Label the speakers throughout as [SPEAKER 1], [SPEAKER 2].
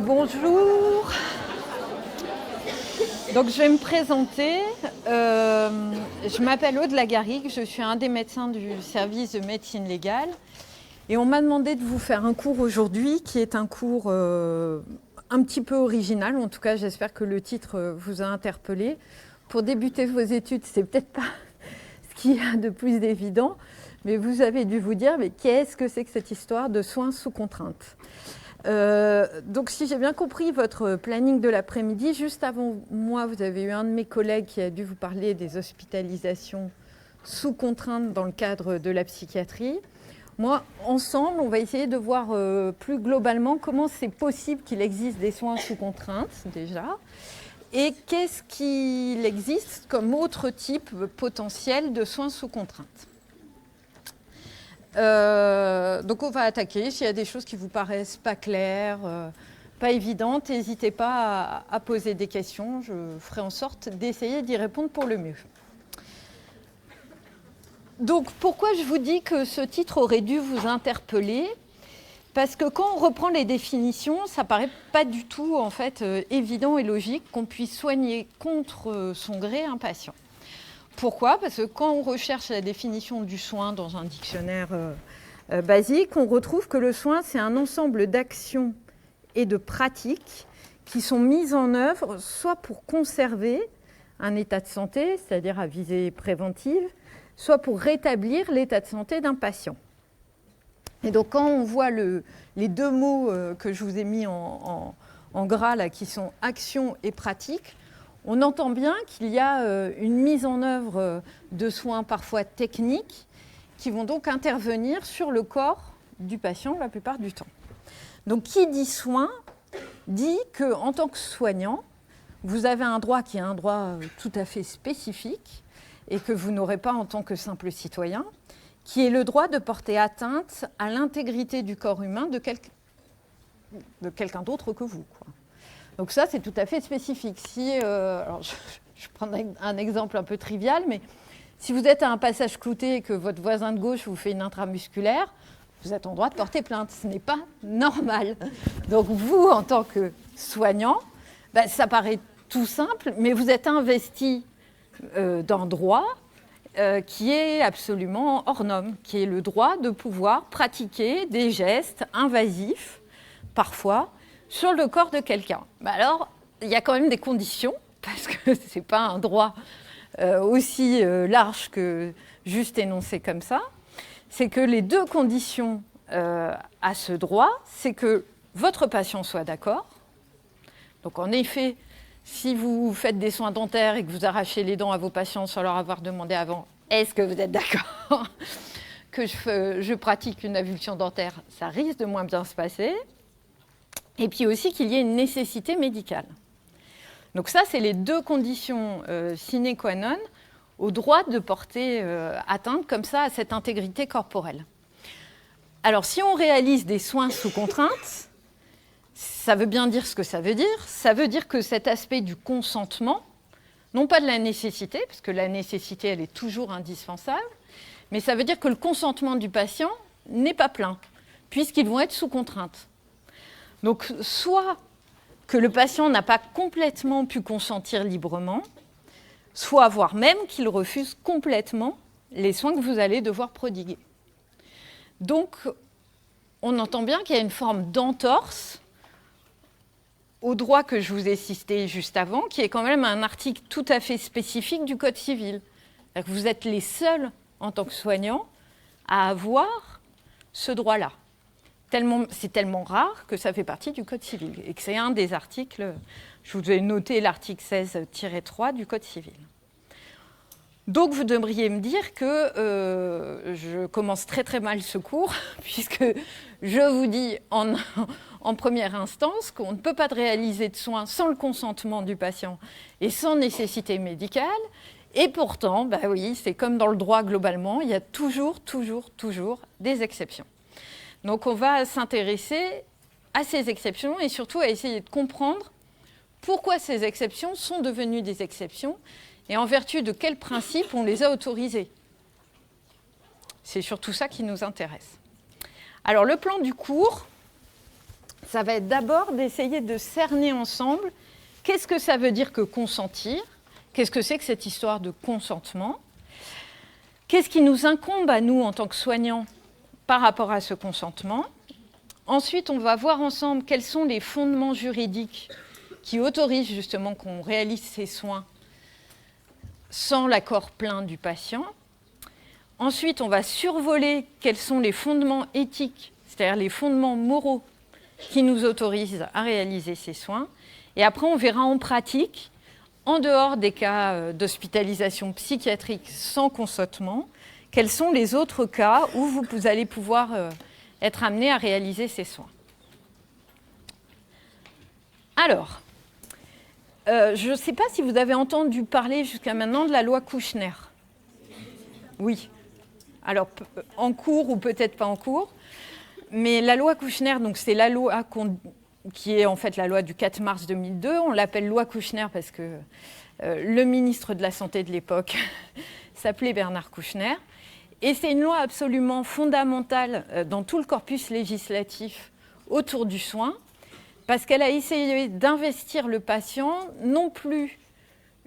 [SPEAKER 1] Bonjour. Donc, je vais me présenter. Je m'appelle Aude Lagarrigue, je suis un des médecins du service de médecine légale. Et on m'a demandé de vous faire un cours aujourd'hui qui est un cours un petit peu original. En tout cas, j'espère que le titre vous a interpellé. Pour débuter vos études, c'est peut-être pas ce qu'il y a de plus évident, mais vous avez dû vous dire, mais qu'est-ce que c'est que cette histoire de soins sous contrainte ? Donc, si j'ai bien compris votre planning de l'après-midi, juste avant moi, vous avez eu un de mes collègues qui a dû vous parler des hospitalisations sous contrainte dans le cadre de la psychiatrie. Moi, ensemble, on va essayer de voir plus globalement comment c'est possible qu'il existe des soins sous contrainte, déjà, et qu'est-ce qu'il existe comme autre type potentiel de soins sous contrainte. Donc on va attaquer. S'il y a des choses qui vous paraissent pas claires, pas évidentes, n'hésitez pas à poser des questions. Je ferai en sorte d'essayer d'y répondre pour le mieux. Donc pourquoi je vous dis que ce titre aurait dû vous interpeller ? Parce que quand on reprend les définitions, ça paraît pas du tout en fait évident et logique qu'on puisse soigner contre son gré un patient. Pourquoi ? Parce que quand on recherche la définition du soin dans un dictionnaire basique, on retrouve que le soin, c'est un ensemble d'actions et de pratiques qui sont mises en œuvre soit pour conserver un état de santé, c'est-à-dire à visée préventive, soit pour rétablir l'état de santé d'un patient. Et donc quand on voit les deux mots que je vous ai mis en gras, là, qui sont action et pratique, on entend bien qu'il y a une mise en œuvre de soins parfois techniques qui vont donc intervenir sur le corps du patient la plupart du temps. Donc qui dit soin dit qu'en tant que soignant, vous avez un droit qui est un droit tout à fait spécifique et que vous n'aurez pas en tant que simple citoyen, qui est le droit de porter atteinte à l'intégrité du corps humain de quelqu'un d'autre que vous, quoi. Donc ça, c'est tout à fait spécifique. Alors je prends un exemple un peu trivial, mais si vous êtes à un passage clouté et que votre voisin de gauche vous fait une intramusculaire, vous êtes en droit de porter plainte. Ce n'est pas normal. Donc vous, en tant que soignant, ça paraît tout simple, mais vous êtes investi d'un droit qui est absolument hors norme, qui est le droit de pouvoir pratiquer des gestes invasifs, parfois, sur le corps de quelqu'un. Alors, il y a quand même des conditions, parce que ce n'est pas un droit aussi large que juste énoncé comme ça. C'est que les deux conditions à ce droit, c'est que votre patient soit d'accord. Donc, en effet, si vous faites des soins dentaires et que vous arrachez les dents à vos patients sans leur avoir demandé avant, est-ce que vous êtes d'accord que je pratique une avulsion dentaire, ça risque de moins bien se passer. Et puis aussi qu'il y ait une nécessité médicale. Donc ça, c'est les deux conditions sine qua non au droit de porter atteinte comme ça à cette intégrité corporelle. Alors, si on réalise des soins sous contrainte, ça veut bien dire ce que ça veut dire. Ça veut dire que cet aspect du consentement, non pas de la nécessité, parce que la nécessité, elle est toujours indispensable, mais ça veut dire que le consentement du patient n'est pas plein, puisqu'ils vont être sous contrainte. Donc, soit que le patient n'a pas complètement pu consentir librement, soit voire même qu'il refuse complètement les soins que vous allez devoir prodiguer. Donc, on entend bien qu'il y a une forme d'entorse au droit que je vous ai cité juste avant, qui est quand même un article tout à fait spécifique du Code civil. Vous êtes les seuls, en tant que soignants, à avoir ce droit-là. C'est tellement rare que ça fait partie du Code civil et que c'est un des articles, je vous ai noté l'article 16-3 du Code civil. Donc vous devriez me dire que je commence très très mal ce cours puisque je vous dis en première instance qu'on ne peut pas réaliser de soins sans le consentement du patient et sans nécessité médicale. Et pourtant, oui, c'est comme dans le droit globalement, il y a toujours des exceptions. Donc on va s'intéresser à ces exceptions et surtout à essayer de comprendre pourquoi ces exceptions sont devenues des exceptions et en vertu de quels principes on les a autorisées. C'est surtout ça qui nous intéresse. Alors le plan du cours, ça va être d'abord d'essayer de cerner ensemble qu'est-ce que ça veut dire que consentir, qu'est-ce que c'est que cette histoire de consentement, qu'est-ce qui nous incombe à nous en tant que soignants par rapport à ce consentement. Ensuite, on va voir ensemble quels sont les fondements juridiques qui autorisent justement qu'on réalise ces soins sans l'accord plein du patient. Ensuite, on va survoler quels sont les fondements éthiques, c'est-à-dire les fondements moraux qui nous autorisent à réaliser ces soins. Et après, on verra en pratique, en dehors des cas d'hospitalisation psychiatrique sans consentement, quels sont les autres cas où vous allez pouvoir être amené à réaliser ces soins. Alors, je ne sais pas si vous avez entendu parler jusqu'à maintenant de la loi Kouchner. Oui. Alors, en cours ou peut-être pas en cours. Mais la loi Kouchner, donc c'est la loi qui est en fait la loi du 4 mars 2002. On l'appelle loi Kouchner parce que le ministre de la Santé de l'époque s'appelait Bernard Kouchner. Et c'est une loi absolument fondamentale dans tout le corpus législatif autour du soin, parce qu'elle a essayé d'investir le patient non plus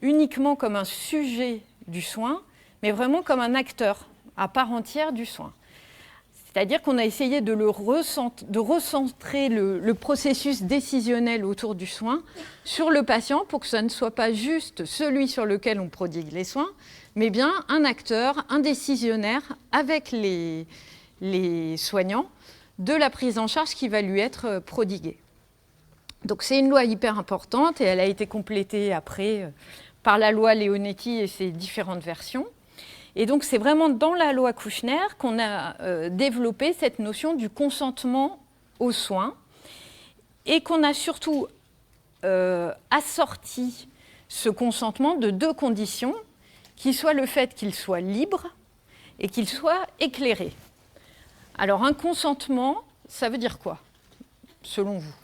[SPEAKER 1] uniquement comme un sujet du soin, mais vraiment comme un acteur à part entière du soin. C'est-à-dire qu'on a essayé de recentrer le processus décisionnel autour du soin sur le patient pour que ça ne soit pas juste celui sur lequel on prodigue les soins, mais bien un acteur, un décisionnaire avec les soignants de la prise en charge qui va lui être prodiguée. Donc c'est une loi hyper importante et elle a été complétée après par la loi Leonetti et ses différentes versions. Et donc c'est vraiment dans la loi Kouchner qu'on a développé cette notion du consentement aux soins et qu'on a surtout assorti ce consentement de deux conditions, qui soit le fait qu'il soit libre et qu'il soit éclairé. Alors un consentement, ça veut dire quoi, selon vous?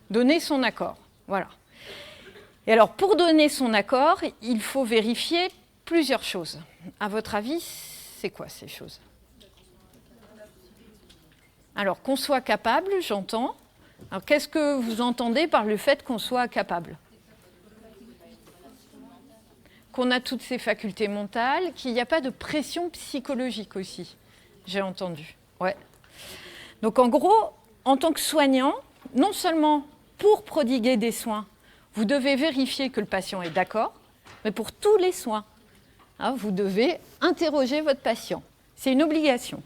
[SPEAKER 1] Donner son accord, voilà. Et alors pour donner son accord, il faut vérifier plusieurs choses. À votre avis, c'est quoi ces choses? Alors qu'on soit capable, j'entends. Alors qu'est-ce que vous entendez par le fait qu'on soit capable? Qu'on a toutes ces facultés mentales, qu'il n'y a pas de pression psychologique aussi, j'ai entendu. Ouais. Donc en gros, en tant que soignant, non seulement pour prodiguer des soins, vous devez vérifier que le patient est d'accord, mais pour tous les soins, vous devez interroger votre patient. C'est une obligation.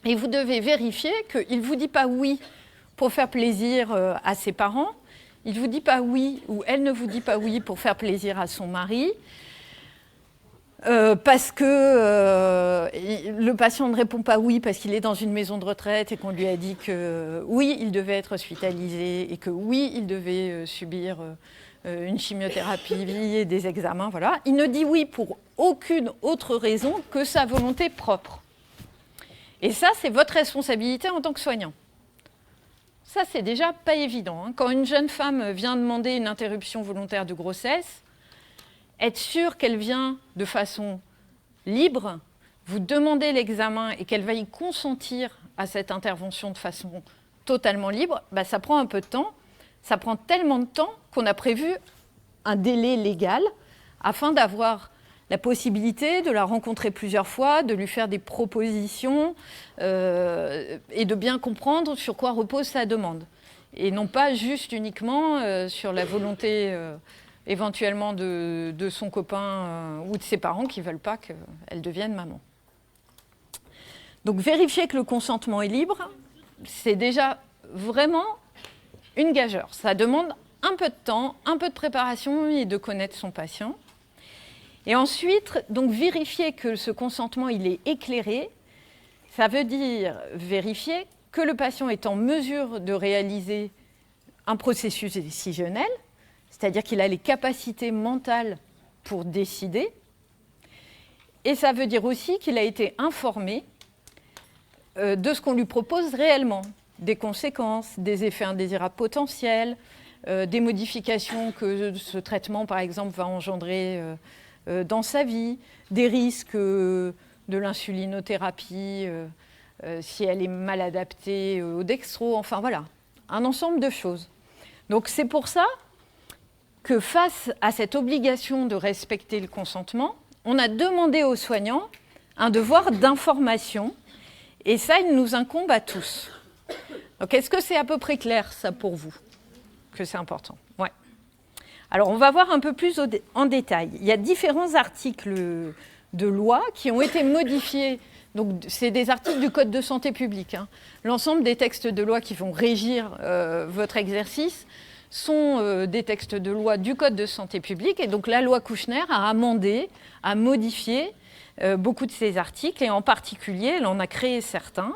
[SPEAKER 1] Et vous devez vérifier qu'il ne vous dit pas oui pour faire plaisir à ses parents, il ne vous dit pas oui, ou elle ne vous dit pas oui pour faire plaisir à son mari, parce que le patient ne répond pas oui parce qu'il est dans une maison de retraite et qu'on lui a dit que oui, il devait être hospitalisé et que oui, il devait subir une chimiothérapie et des examens, voilà. Il ne dit oui pour aucune autre raison que sa volonté propre. Et ça, c'est votre responsabilité en tant que soignant. Ça, c'est déjà pas évident. Quand une jeune femme vient demander une interruption volontaire de grossesse, être sûr qu'elle vient de façon libre, vous demandez l'examen et qu'elle va y consentir à cette intervention de façon totalement libre, ça prend un peu de temps. Ça prend tellement de temps qu'on a prévu un délai légal afin d'avoir la possibilité de la rencontrer plusieurs fois, de lui faire des propositions et de bien comprendre sur quoi repose sa demande. Et non pas juste uniquement sur la volonté éventuellement de son copain ou de ses parents qui ne veulent pas qu'elle devienne maman. Donc vérifier que le consentement est libre, c'est déjà vraiment une gageure. Ça demande un peu de temps, un peu de préparation et de connaître son patient. Et ensuite, donc, vérifier que ce consentement il est éclairé, ça veut dire vérifier que le patient est en mesure de réaliser un processus décisionnel, c'est-à-dire qu'il a les capacités mentales pour décider. Et ça veut dire aussi qu'il a été informé de ce qu'on lui propose réellement, des conséquences, des effets indésirables potentiels, des modifications que ce traitement, par exemple, va engendrer dans sa vie, des risques de l'insulinothérapie si elle est mal adaptée au dextro, enfin voilà, un ensemble de choses. Donc c'est pour ça que face à cette obligation de respecter le consentement, on a demandé aux soignants un devoir d'information, et ça, il nous incombe à tous. Donc est-ce que c'est à peu près clair, ça, pour vous, que c'est important? Ouais. Alors, on va voir un peu plus en détail. Il y a différents articles de loi qui ont été modifiés. Donc, c'est des articles du Code de santé publique. Hein. L'ensemble des textes de loi qui vont régir votre exercice sont des textes de loi du Code de santé publique. Et donc, la loi Kouchner a amendé, a modifié beaucoup de ces articles. Et en particulier, elle en a créé certains,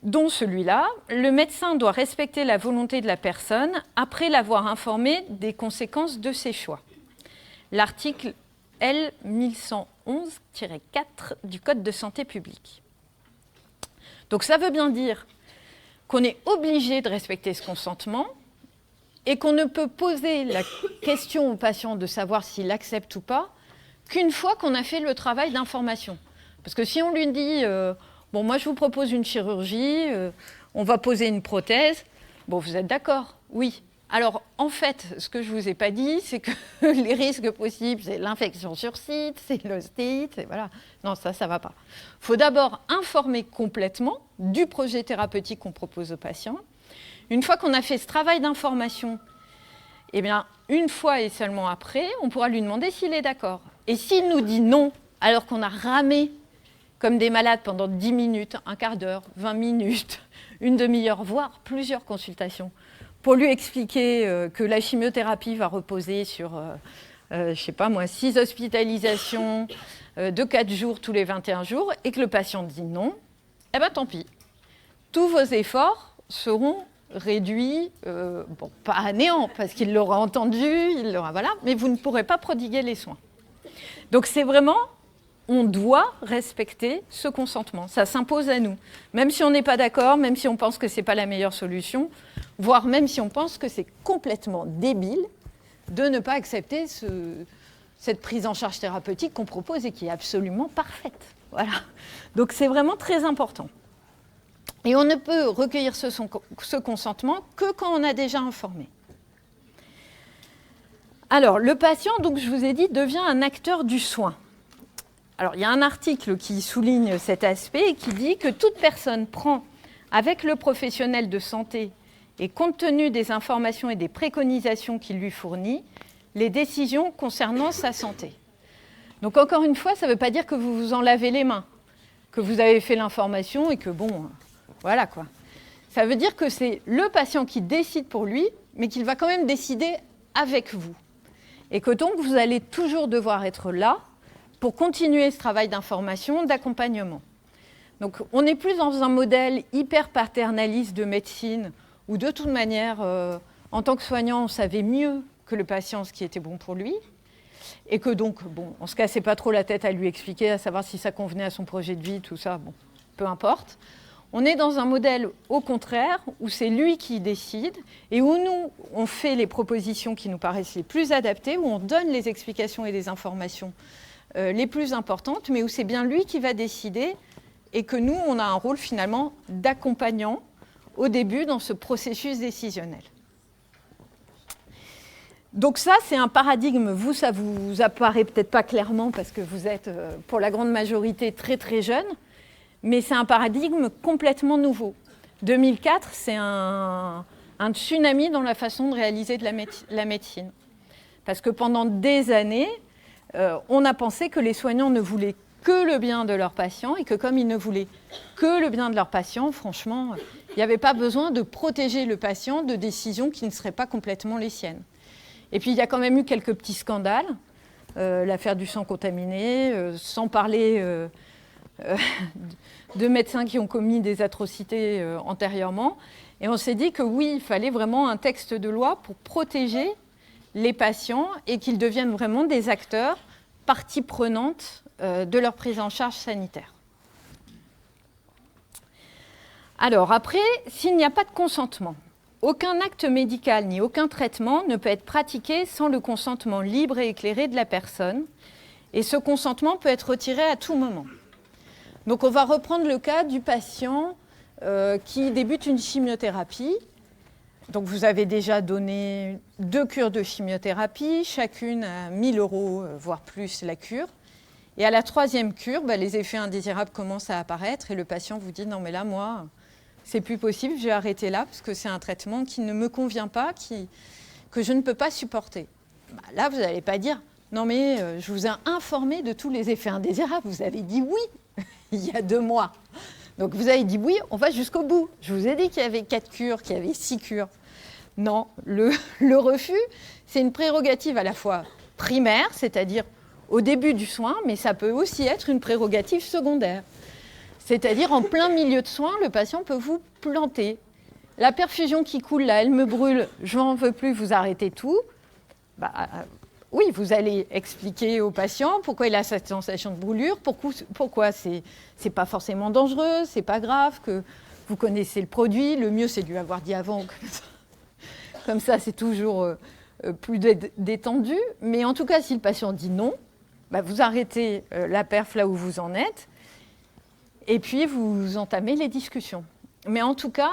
[SPEAKER 1] dont celui-là. Le médecin doit respecter la volonté de la personne après l'avoir informé des conséquences de ses choix. L'article L 1111-4 du Code de santé publique. Donc ça veut bien dire qu'on est obligé de respecter ce consentement et qu'on ne peut poser la question au patient de savoir s'il accepte ou pas qu'une fois qu'on a fait le travail d'information. Parce que si on lui dit bon, moi je vous propose une chirurgie, on va poser une prothèse, bon, vous êtes d'accord? Oui. Alors, en fait, ce que je ne vous ai pas dit, c'est que les risques possibles, c'est l'infection sur site, c'est l'ostéite, c'est voilà. Non, ça ne va pas. Il faut d'abord informer complètement du projet thérapeutique qu'on propose aux patients. Une fois qu'on a fait ce travail d'information, eh bien, une fois et seulement après, on pourra lui demander s'il est d'accord. Et s'il nous dit non, alors qu'on a ramé comme des malades pendant 10 minutes, un quart d'heure, 20 minutes, une demi-heure, voire plusieurs consultations, pour lui expliquer que la chimiothérapie va reposer sur, je ne sais pas moi, 6 hospitalisations de 4 jours tous les 21 jours, et que le patient dit non, eh bien tant pis. Tous vos efforts seront réduits, bon, pas à néant, parce qu'il l'aura entendu, voilà, mais vous ne pourrez pas prodiguer les soins. Donc c'est vraiment, on doit respecter ce consentement. Ça s'impose à nous. Même si on n'est pas d'accord, même si on pense que ce n'est pas la meilleure solution, voire même si on pense que c'est complètement débile de ne pas accepter cette prise en charge thérapeutique qu'on propose et qui est absolument parfaite. Voilà. Donc c'est vraiment très important. Et on ne peut recueillir ce consentement que quand on a déjà informé. Alors, le patient, donc, je vous ai dit, devient un acteur du soin. Alors, il y a un article qui souligne cet aspect et qui dit que toute personne prend avec le professionnel de santé et compte tenu des informations et des préconisations qu'il lui fournit, les décisions concernant sa santé. Donc, encore une fois, ça ne veut pas dire que vous vous en lavez les mains, que vous avez fait l'information et que, bon, voilà quoi. Ça veut dire que c'est le patient qui décide pour lui, mais qu'il va quand même décider avec vous. Et que donc, vous allez toujours devoir être là pour continuer ce travail d'information, d'accompagnement. Donc, on n'est plus dans un modèle hyper paternaliste de médecine où, de toute manière, en tant que soignant, on savait mieux que le patient ce qui était bon pour lui. Et que donc, bon, on ne se cassait pas trop la tête à lui expliquer, à savoir si ça convenait à son projet de vie, tout ça, bon, peu importe. On est dans un modèle, au contraire, où c'est lui qui décide et où nous, on fait les propositions qui nous paraissent les plus adaptées, où on donne les explications et les informations les plus importantes, mais où c'est bien lui qui va décider et que nous, on a un rôle finalement d'accompagnant au début dans ce processus décisionnel. Donc ça, c'est un paradigme, vous, ça vous apparaît peut-être pas clairement parce que vous êtes, pour la grande majorité, très très jeune, mais c'est un paradigme complètement nouveau. 2004, c'est un tsunami dans la façon de réaliser de la médecine. Parce que pendant des années, on a pensé que les soignants ne voulaient que le bien de leurs patients et que comme ils ne voulaient que le bien de leurs patients, franchement, il n'y avait pas besoin de protéger le patient de décisions qui ne seraient pas complètement les siennes. Et puis, il y a quand même eu quelques petits scandales, l'affaire du sang contaminé, sans parler de médecins qui ont commis des atrocités antérieurement. Et on s'est dit que oui, il fallait vraiment un texte de loi pour protéger les patients et qu'ils deviennent vraiment des acteurs, partie prenante de leur prise en charge sanitaire. Alors après, s'il n'y a pas de consentement, aucun acte médical ni aucun traitement ne peut être pratiqué sans le consentement libre et éclairé de la personne, et ce consentement peut être retiré à tout moment. Donc on va reprendre le cas du patient qui débute une chimiothérapie. Donc vous avez déjà donné 2 cures de chimiothérapie, chacune à 1 000 €, voire plus la cure. Et à la 3e cure, les effets indésirables commencent à apparaître et le patient vous dit « Non mais là, moi, c'est plus possible, je vais arrêter là parce que c'est un traitement qui ne me convient pas, que je ne peux pas supporter. » Là, vous n'allez pas dire « Non mais je vous ai informé de tous les effets indésirables, vous avez dit oui il y a 2 mois. » Donc vous avez dit oui, on va jusqu'au bout. Je vous ai dit qu'il y avait 4 cures, qu'il y avait 6 cures. Non, le refus, c'est une prérogative à la fois primaire, c'est-à-dire au début du soin, mais ça peut aussi être une prérogative secondaire. C'est-à-dire en plein milieu de soin, le patient peut vous planter. La perfusion qui coule là, elle me brûle, je n'en veux plus, vous arrêtez tout. Oui, vous allez expliquer au patient pourquoi il a cette sensation de brûlure, pourquoi c'est pas forcément dangereux, c'est pas grave, que vous connaissez le produit, le mieux c'est de lui avoir dit avant. Comme ça, c'est toujours plus détendu. Mais en tout cas, si le patient dit non, vous arrêtez la perf là où vous en êtes et puis vous entamez les discussions. Mais en tout cas,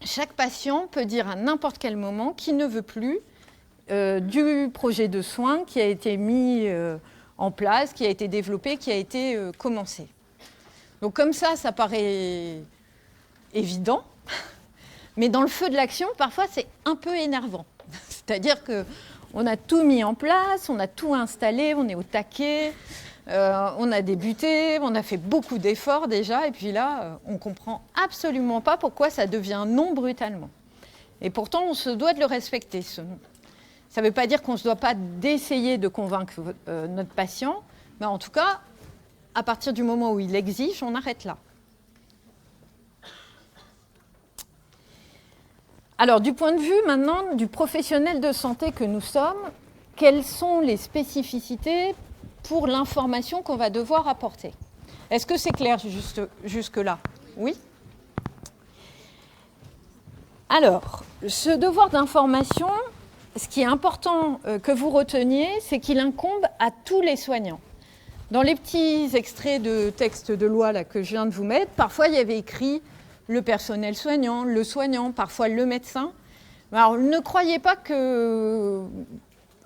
[SPEAKER 1] chaque patient peut dire à n'importe quel moment qu'il ne veut plus du projet de soins qui a été mis en place, qui a été développé, qui a été commencé. Donc comme ça paraît évident. Mais dans le feu de l'action, parfois, c'est un peu énervant. C'est-à-dire qu'on a tout mis en place, on a tout installé, on est au taquet, on a débuté, on a fait beaucoup d'efforts déjà, et puis là, on ne comprend absolument pas pourquoi ça devient non brutalement. Et pourtant, on se doit de le respecter, ce non. Ça ne veut pas dire qu'on ne se doit pas d'essayer de convaincre notre patient, mais en tout cas, à partir du moment où il exige, on arrête là. Alors, du point de vue maintenant du professionnel de santé que nous sommes, quelles sont les spécificités pour l'information qu'on va devoir apporter? Est-ce que c'est clair jusque-là? Oui? Alors, ce devoir d'information, ce qui est important que vous reteniez, c'est qu'il incombe à tous les soignants. Dans les petits extraits de texte de loi là, que je viens de vous mettre, parfois il y avait écrit le personnel soignant, le soignant, parfois le médecin. Alors, ne croyez pas que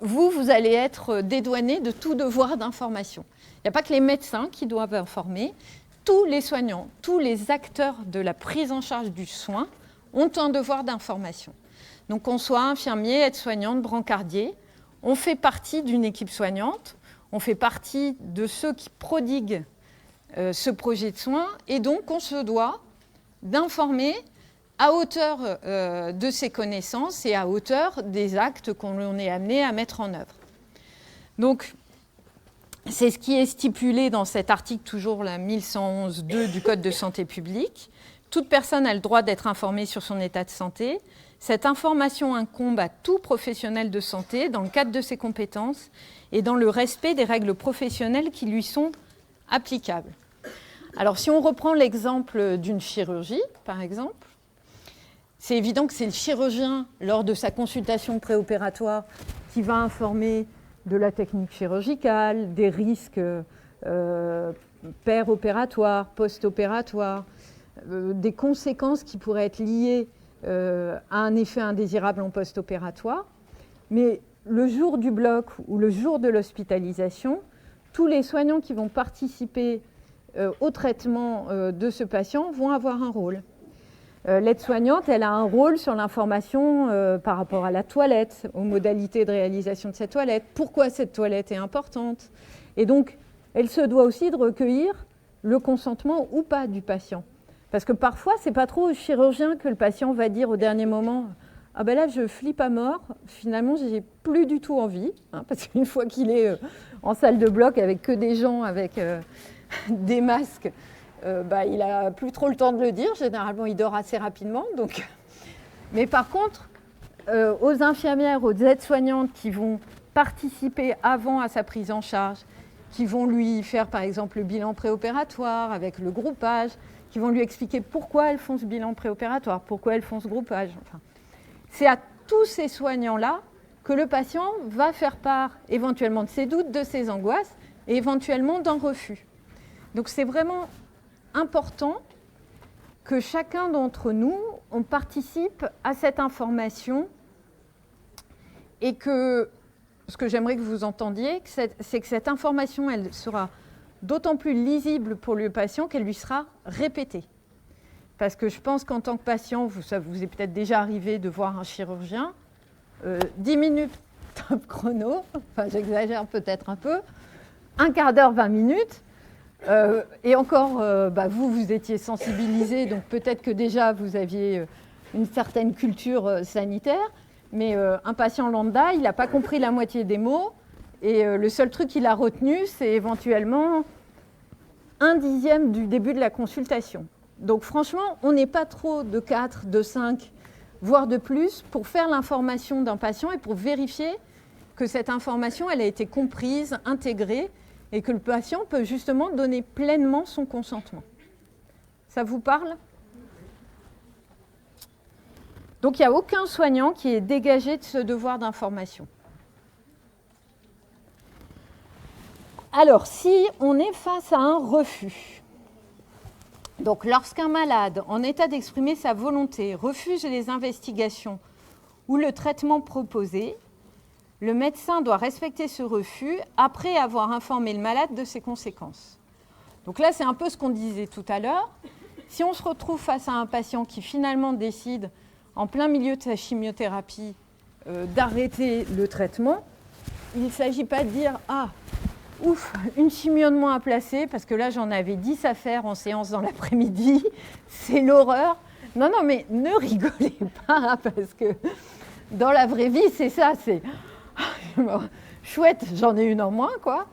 [SPEAKER 1] vous allez être dédouané de tout devoir d'information. Il n'y a pas que les médecins qui doivent informer. Tous les soignants, tous les acteurs de la prise en charge du soin ont un devoir d'information. Donc, qu'on soit infirmier, aide-soignante, brancardier, on fait partie d'une équipe soignante, on fait partie de ceux qui prodiguent ce projet de soins, et donc on se doit d'informer à hauteur de ses connaissances et à hauteur des actes qu'on est amené à mettre en œuvre. Donc, c'est ce qui est stipulé dans cet article, toujours la 1111-2 du Code de santé publique. Toute personne a le droit d'être informée sur son état de santé. Cette information incombe à tout professionnel de santé dans le cadre de ses compétences et dans le respect des règles professionnelles qui lui sont applicables. Alors, si on reprend l'exemple d'une chirurgie, par exemple, c'est évident que c'est le chirurgien, lors de sa consultation préopératoire, qui va informer de la technique chirurgicale, des risques péropératoires, post-opératoires, des conséquences qui pourraient être liées à un effet indésirable en post-opératoire. Mais le jour du bloc ou le jour de l'hospitalisation, tous les soignants qui vont participer au traitement de ce patient vont avoir un rôle. L'aide-soignante, elle a un rôle sur l'information par rapport à la toilette, aux modalités de réalisation de cette toilette, pourquoi cette toilette est importante. Et donc, elle se doit aussi de recueillir le consentement ou pas du patient. Parce que parfois, ce n'est pas trop au chirurgien que le patient va dire au dernier moment « Ah ben là, je flippe à mort, finalement, je n'ai plus du tout envie. » Parce qu'une fois qu'il est en salle de bloc avec que des gens avec des masques, il n'a plus trop le temps de le dire. Généralement, il dort assez rapidement. Donc. Mais par contre, aux infirmières, aux aides-soignantes qui vont participer avant à sa prise en charge, qui vont lui faire, par exemple, le bilan préopératoire avec le groupage, qui vont lui expliquer pourquoi elles font ce bilan préopératoire, pourquoi elles font ce groupage. Enfin, c'est à tous ces soignants-là que le patient va faire part éventuellement de ses doutes, de ses angoisses et éventuellement d'un refus. Donc c'est vraiment important que chacun d'entre nous, on participe à cette information et que, ce que j'aimerais que vous entendiez, c'est que cette information, elle sera d'autant plus lisible pour le patient qu'elle lui sera répétée. Parce que je pense qu'en tant que patient, ça vous est peut-être déjà arrivé de voir un chirurgien, 10 minutes top chrono, enfin j'exagère peut-être un peu, un quart d'heure, 20 minutes, et encore, vous étiez sensibilisé, donc peut-être que déjà vous aviez une certaine culture sanitaire, mais un patient lambda, il n'a pas compris la moitié des mots, et le seul truc qu'il a retenu, c'est éventuellement 1/10 du début de la consultation. Donc franchement, on n'est pas trop de 4, de 5, voire de plus, pour faire l'information d'un patient et pour vérifier que cette information, elle a été comprise, intégrée, et que le patient peut justement donner pleinement son consentement. Ça vous parle ? Donc il n'y a aucun soignant qui est dégagé de ce devoir d'information. Alors, si on est face à un refus, donc lorsqu'un malade, en état d'exprimer sa volonté, refuse les investigations ou le traitement proposé, le médecin doit respecter ce refus après avoir informé le malade de ses conséquences. Donc là, c'est un peu ce qu'on disait tout à l'heure. Si on se retrouve face à un patient qui finalement décide, en plein milieu de sa chimiothérapie, d'arrêter le traitement, il ne s'agit pas de dire « Ah, ouf, une chimio de moins à placer, parce que là, j'en avais 10 à faire en séance dans l'après-midi, c'est l'horreur. » Non, mais ne rigolez pas, parce que dans la vraie vie, c'est ça, c'est chouette, j'en ai une en moins, quoi.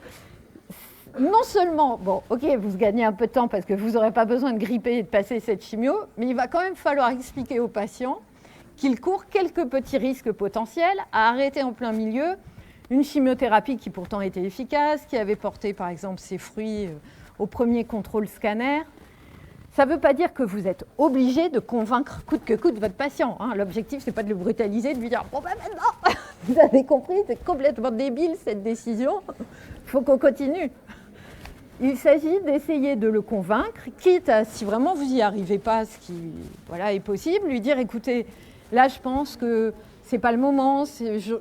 [SPEAKER 1] Non seulement, bon, ok, vous gagnez un peu de temps parce que vous n'aurez pas besoin de gripper et de passer cette chimio, mais il va quand même falloir expliquer au patient qu'il court quelques petits risques potentiels à arrêter en plein milieu une chimiothérapie qui pourtant était efficace, qui avait porté par exemple ses fruits au premier contrôle scanner. Ça ne veut pas dire que vous êtes obligé de convaincre coûte que coûte votre patient. Hein. L'objectif, ce n'est pas de le brutaliser, de lui dire « Bon ben maintenant, vous avez compris, c'est complètement débile cette décision, il faut qu'on continue ». Il s'agit d'essayer de le convaincre, quitte à, si vraiment vous n'y arrivez pas, ce qui est possible, lui dire « Écoutez, là je pense que ce n'est pas le moment,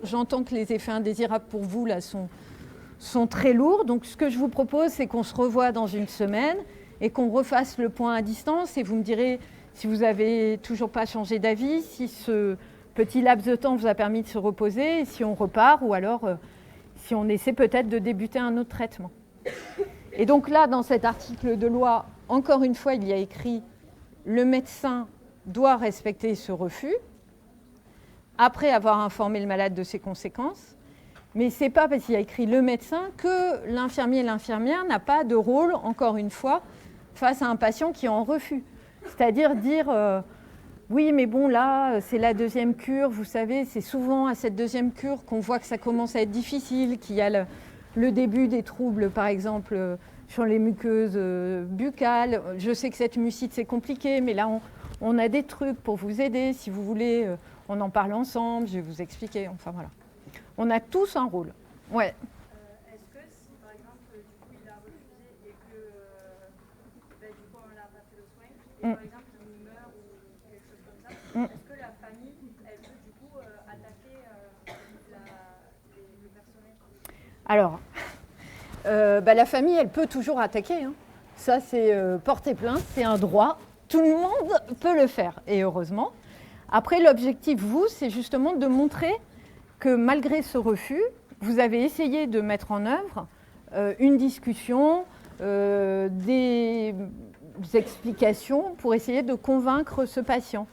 [SPEAKER 1] j'entends que les effets indésirables pour vous là sont très lourds, donc ce que je vous propose, c'est qu'on se revoie dans une semaine, et qu'on refasse le point à distance, et vous me direz si vous n'avez toujours pas changé d'avis, si ce petit laps de temps vous a permis de se reposer, et si on repart, ou alors si on essaie peut-être de débuter un autre traitement. Et donc là, dans cet article de loi, encore une fois, il y a écrit « Le médecin doit respecter ce refus », après avoir informé le malade de ses conséquences. Mais ce n'est pas parce qu'il y a écrit « le médecin » que l'infirmier et l'infirmière n'a pas de rôle, encore une fois, face à un patient qui est en refus. C'est-à-dire dire oui, mais bon, là, c'est la deuxième cure, vous savez, c'est souvent à cette deuxième cure qu'on voit que ça commence à être difficile, qu'il y a le début des troubles, par exemple, sur les muqueuses buccales. Je sais que cette mucite, c'est compliqué, mais là, on a des trucs pour vous aider. Si vous voulez, on en parle ensemble, je vais vous expliquer. Enfin, voilà. On a tous un rôle. Ouais.
[SPEAKER 2] Est-ce que si, par exemple, du coup, il a refusé et que, du coup, on l'a pas fait le soin, et par exemple, il meurt ou quelque chose comme ça, est-ce que la famille, elle peut, du coup, attaquer le personnel ?
[SPEAKER 1] Alors, la famille, elle peut toujours attaquer. Hein. Ça, c'est porter plainte, c'est un droit. Tout le monde peut le faire, et heureusement. Après, l'objectif, vous, c'est justement de montrer que malgré ce refus, vous avez essayé de mettre en œuvre une discussion, des explications pour essayer de convaincre ce patient.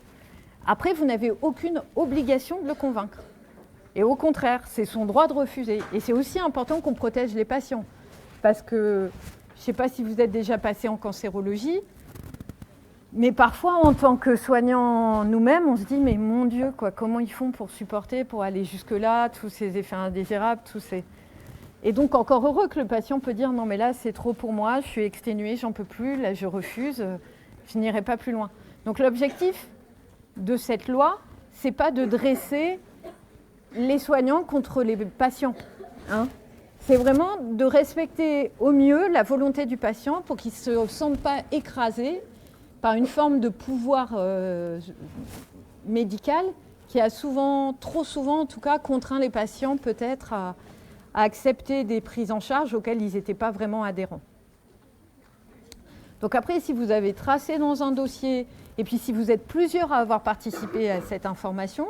[SPEAKER 1] Après, vous n'avez aucune obligation de le convaincre. Et au contraire, c'est son droit de refuser. Et c'est aussi important qu'on protège les patients. Parce que, je ne sais pas si vous êtes déjà passé en cancérologie, mais parfois, en tant que soignant nous-mêmes, on se dit, mais mon Dieu, quoi, comment ils font pour supporter, pour aller jusque-là, tous ces effets indésirables, tous ces... Et donc, encore heureux que le patient peut dire, non, mais là, c'est trop pour moi, je suis exténué, j'en peux plus, là, je refuse, je n'irai pas plus loin. Donc, l'objectif de cette loi, ce n'est pas de dresser les soignants contre les patients. Hein. c'est vraiment de respecter au mieux la volonté du patient pour qu'il ne se sente pas écrasé par une forme de pouvoir médical qui a souvent, trop souvent en tout cas, contraint les patients peut-être à accepter des prises en charge auxquelles ils n'étaient pas vraiment adhérents. Donc après, si vous avez tracé dans un dossier, et puis si vous êtes plusieurs à avoir participé à cette information,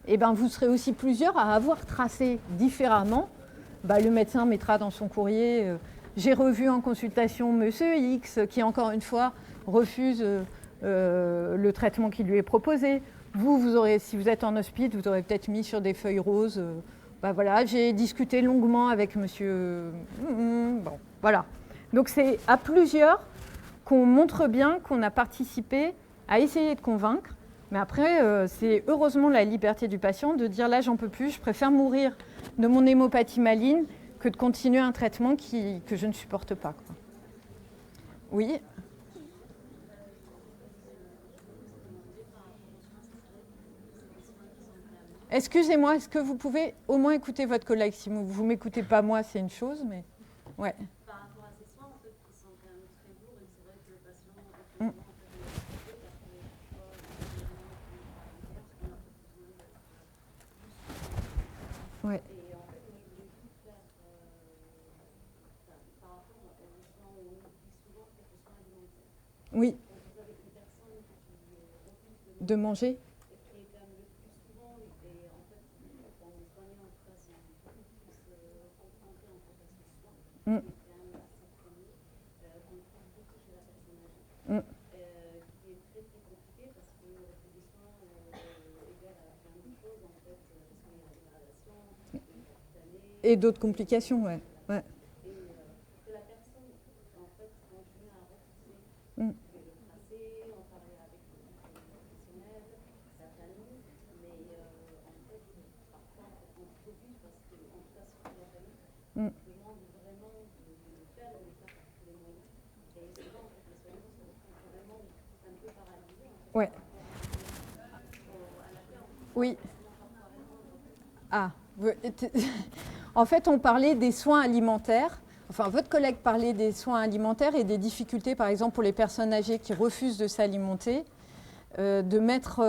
[SPEAKER 1] eh ben vous serez aussi plusieurs à avoir tracé différemment. Le médecin mettra dans son courrier j'ai revu en consultation monsieur X qui encore une fois refuse le traitement qui lui est proposé. Vous aurez, si vous êtes en hospice, vous aurez peut-être mis sur des feuilles roses voilà, j'ai discuté longuement avec monsieur. Bon, voilà. Donc c'est à plusieurs qu'on montre bien qu'on a participé à essayer de convaincre. Mais après, c'est heureusement la liberté du patient de dire là, j'en peux plus, je préfère mourir de mon hémopathie maligne que de continuer un traitement que je ne supporte pas. Quoi. Oui. Excusez-moi, est-ce que vous pouvez au moins écouter votre collègue? Si vous ne m'écoutez pas moi, c'est une chose, mais... Ouais.
[SPEAKER 3] Par rapport à ces soins, en fait, qui sont quand même très lourds, et c'est vrai que le patient,
[SPEAKER 1] Ouais.
[SPEAKER 3] Et en fait, moi, je voulais juste faire, par rapport aux soins, on oublie souvent quelques soins alimentaires.
[SPEAKER 1] Oui.
[SPEAKER 3] Donc, vous avez une personne qui refuse
[SPEAKER 1] de manger.
[SPEAKER 3] Et qui est quand même le plus souvent, et en fait, quand on est soignant, en tout cas, c'est beaucoup plus confronté en fait à ce soin, qui est quand même assez connu, qu'on trouve beaucoup chez la personne âgée, qui est très très compliqué parce que refuser des soins égale à plein d'autres choses, en fait, parce qu'il y a la dégradation,
[SPEAKER 1] et d'autres complications, ouais. Ouais.
[SPEAKER 3] Et que la personne, en fait, continue à refuser, le tracer, en parler avec les professionnels, sa famille, mais en fait, parfois, on s'oblige parce que, en tout cas, sur la famille, on demande vraiment de le faire, on n'est pas par tous les moyens. Et souvent, en fait, les soignants se retrouvent vraiment un peu paralysés. En fait,
[SPEAKER 1] Ouais. Oui. Ah. En fait, on parlait des soins alimentaires. Enfin, votre collègue parlait des soins alimentaires et des difficultés, par exemple, pour les personnes âgées qui refusent de s'alimenter, de mettre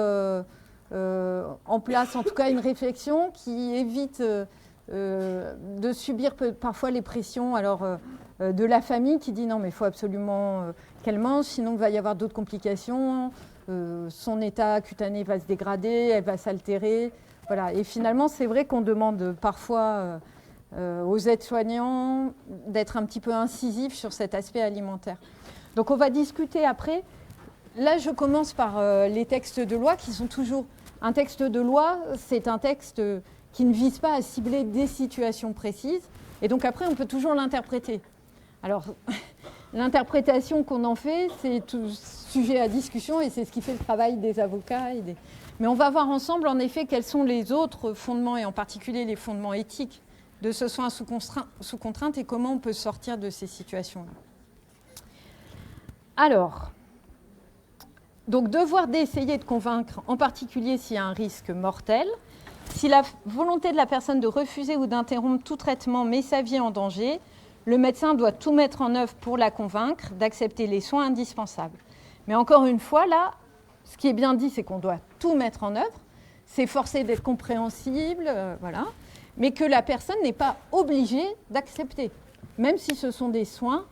[SPEAKER 1] en place, en tout cas, une réflexion qui évite de subir parfois les pressions de la famille qui dit non, mais il faut absolument qu'elle mange, sinon il va y avoir d'autres complications, son état cutané va se dégrader, elle va s'altérer. Voilà. Et finalement, c'est vrai qu'on demande parfois aux aides-soignants d'être un petit peu incisifs sur cet aspect alimentaire. Donc on va discuter après. Là, je commence par les textes de loi qui sont toujours... Un texte de loi, c'est un texte qui ne vise pas à cibler des situations précises. Et donc après, on peut toujours l'interpréter. Alors, l'interprétation qu'on en fait, c'est tout sujet à discussion et c'est ce qui fait le travail des avocats. Mais on va voir ensemble, en effet, quels sont les autres fondements, et en particulier les fondements éthiques de ce soin sous contrainte et comment on peut sortir de ces situations-là. Alors, donc devoir d'essayer de convaincre, en particulier s'il y a un risque mortel, si la volonté de la personne de refuser ou d'interrompre tout traitement met sa vie en danger, le médecin doit tout mettre en œuvre pour la convaincre d'accepter les soins indispensables. Mais encore une fois, là, ce qui est bien dit, c'est qu'on doit tout mettre en œuvre, c'est forcé d'être compréhensible, voilà, mais que la personne n'est pas obligée d'accepter, même si ce sont des soins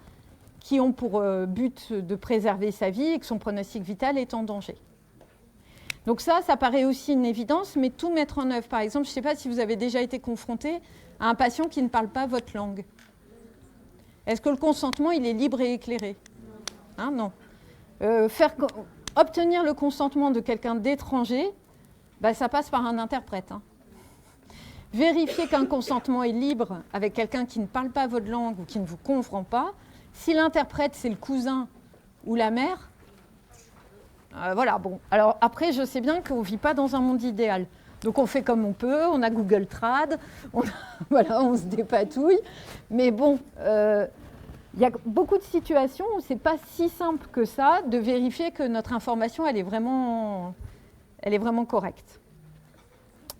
[SPEAKER 1] qui ont pour but de préserver sa vie et que son pronostic vital est en danger. Donc ça paraît aussi une évidence, mais tout mettre en œuvre. Par exemple, je ne sais pas si vous avez déjà été confronté à un patient qui ne parle pas votre langue. Est-ce que le consentement, il est libre et éclairé ? Hein, non. Obtenir le consentement de quelqu'un d'étranger, ça passe par un interprète. Hein. Vérifier qu'un consentement est libre avec quelqu'un qui ne parle pas votre langue ou qui ne vous comprend pas. Si l'interprète, c'est le cousin ou la mère, voilà, bon. Alors après, je sais bien qu'on ne vit pas dans un monde idéal. Donc on fait comme on peut, on a Google Trad, voilà, on se dépatouille. Mais bon, il y a beaucoup de situations où ce n'est pas si simple que ça de vérifier que notre information, elle est vraiment correcte.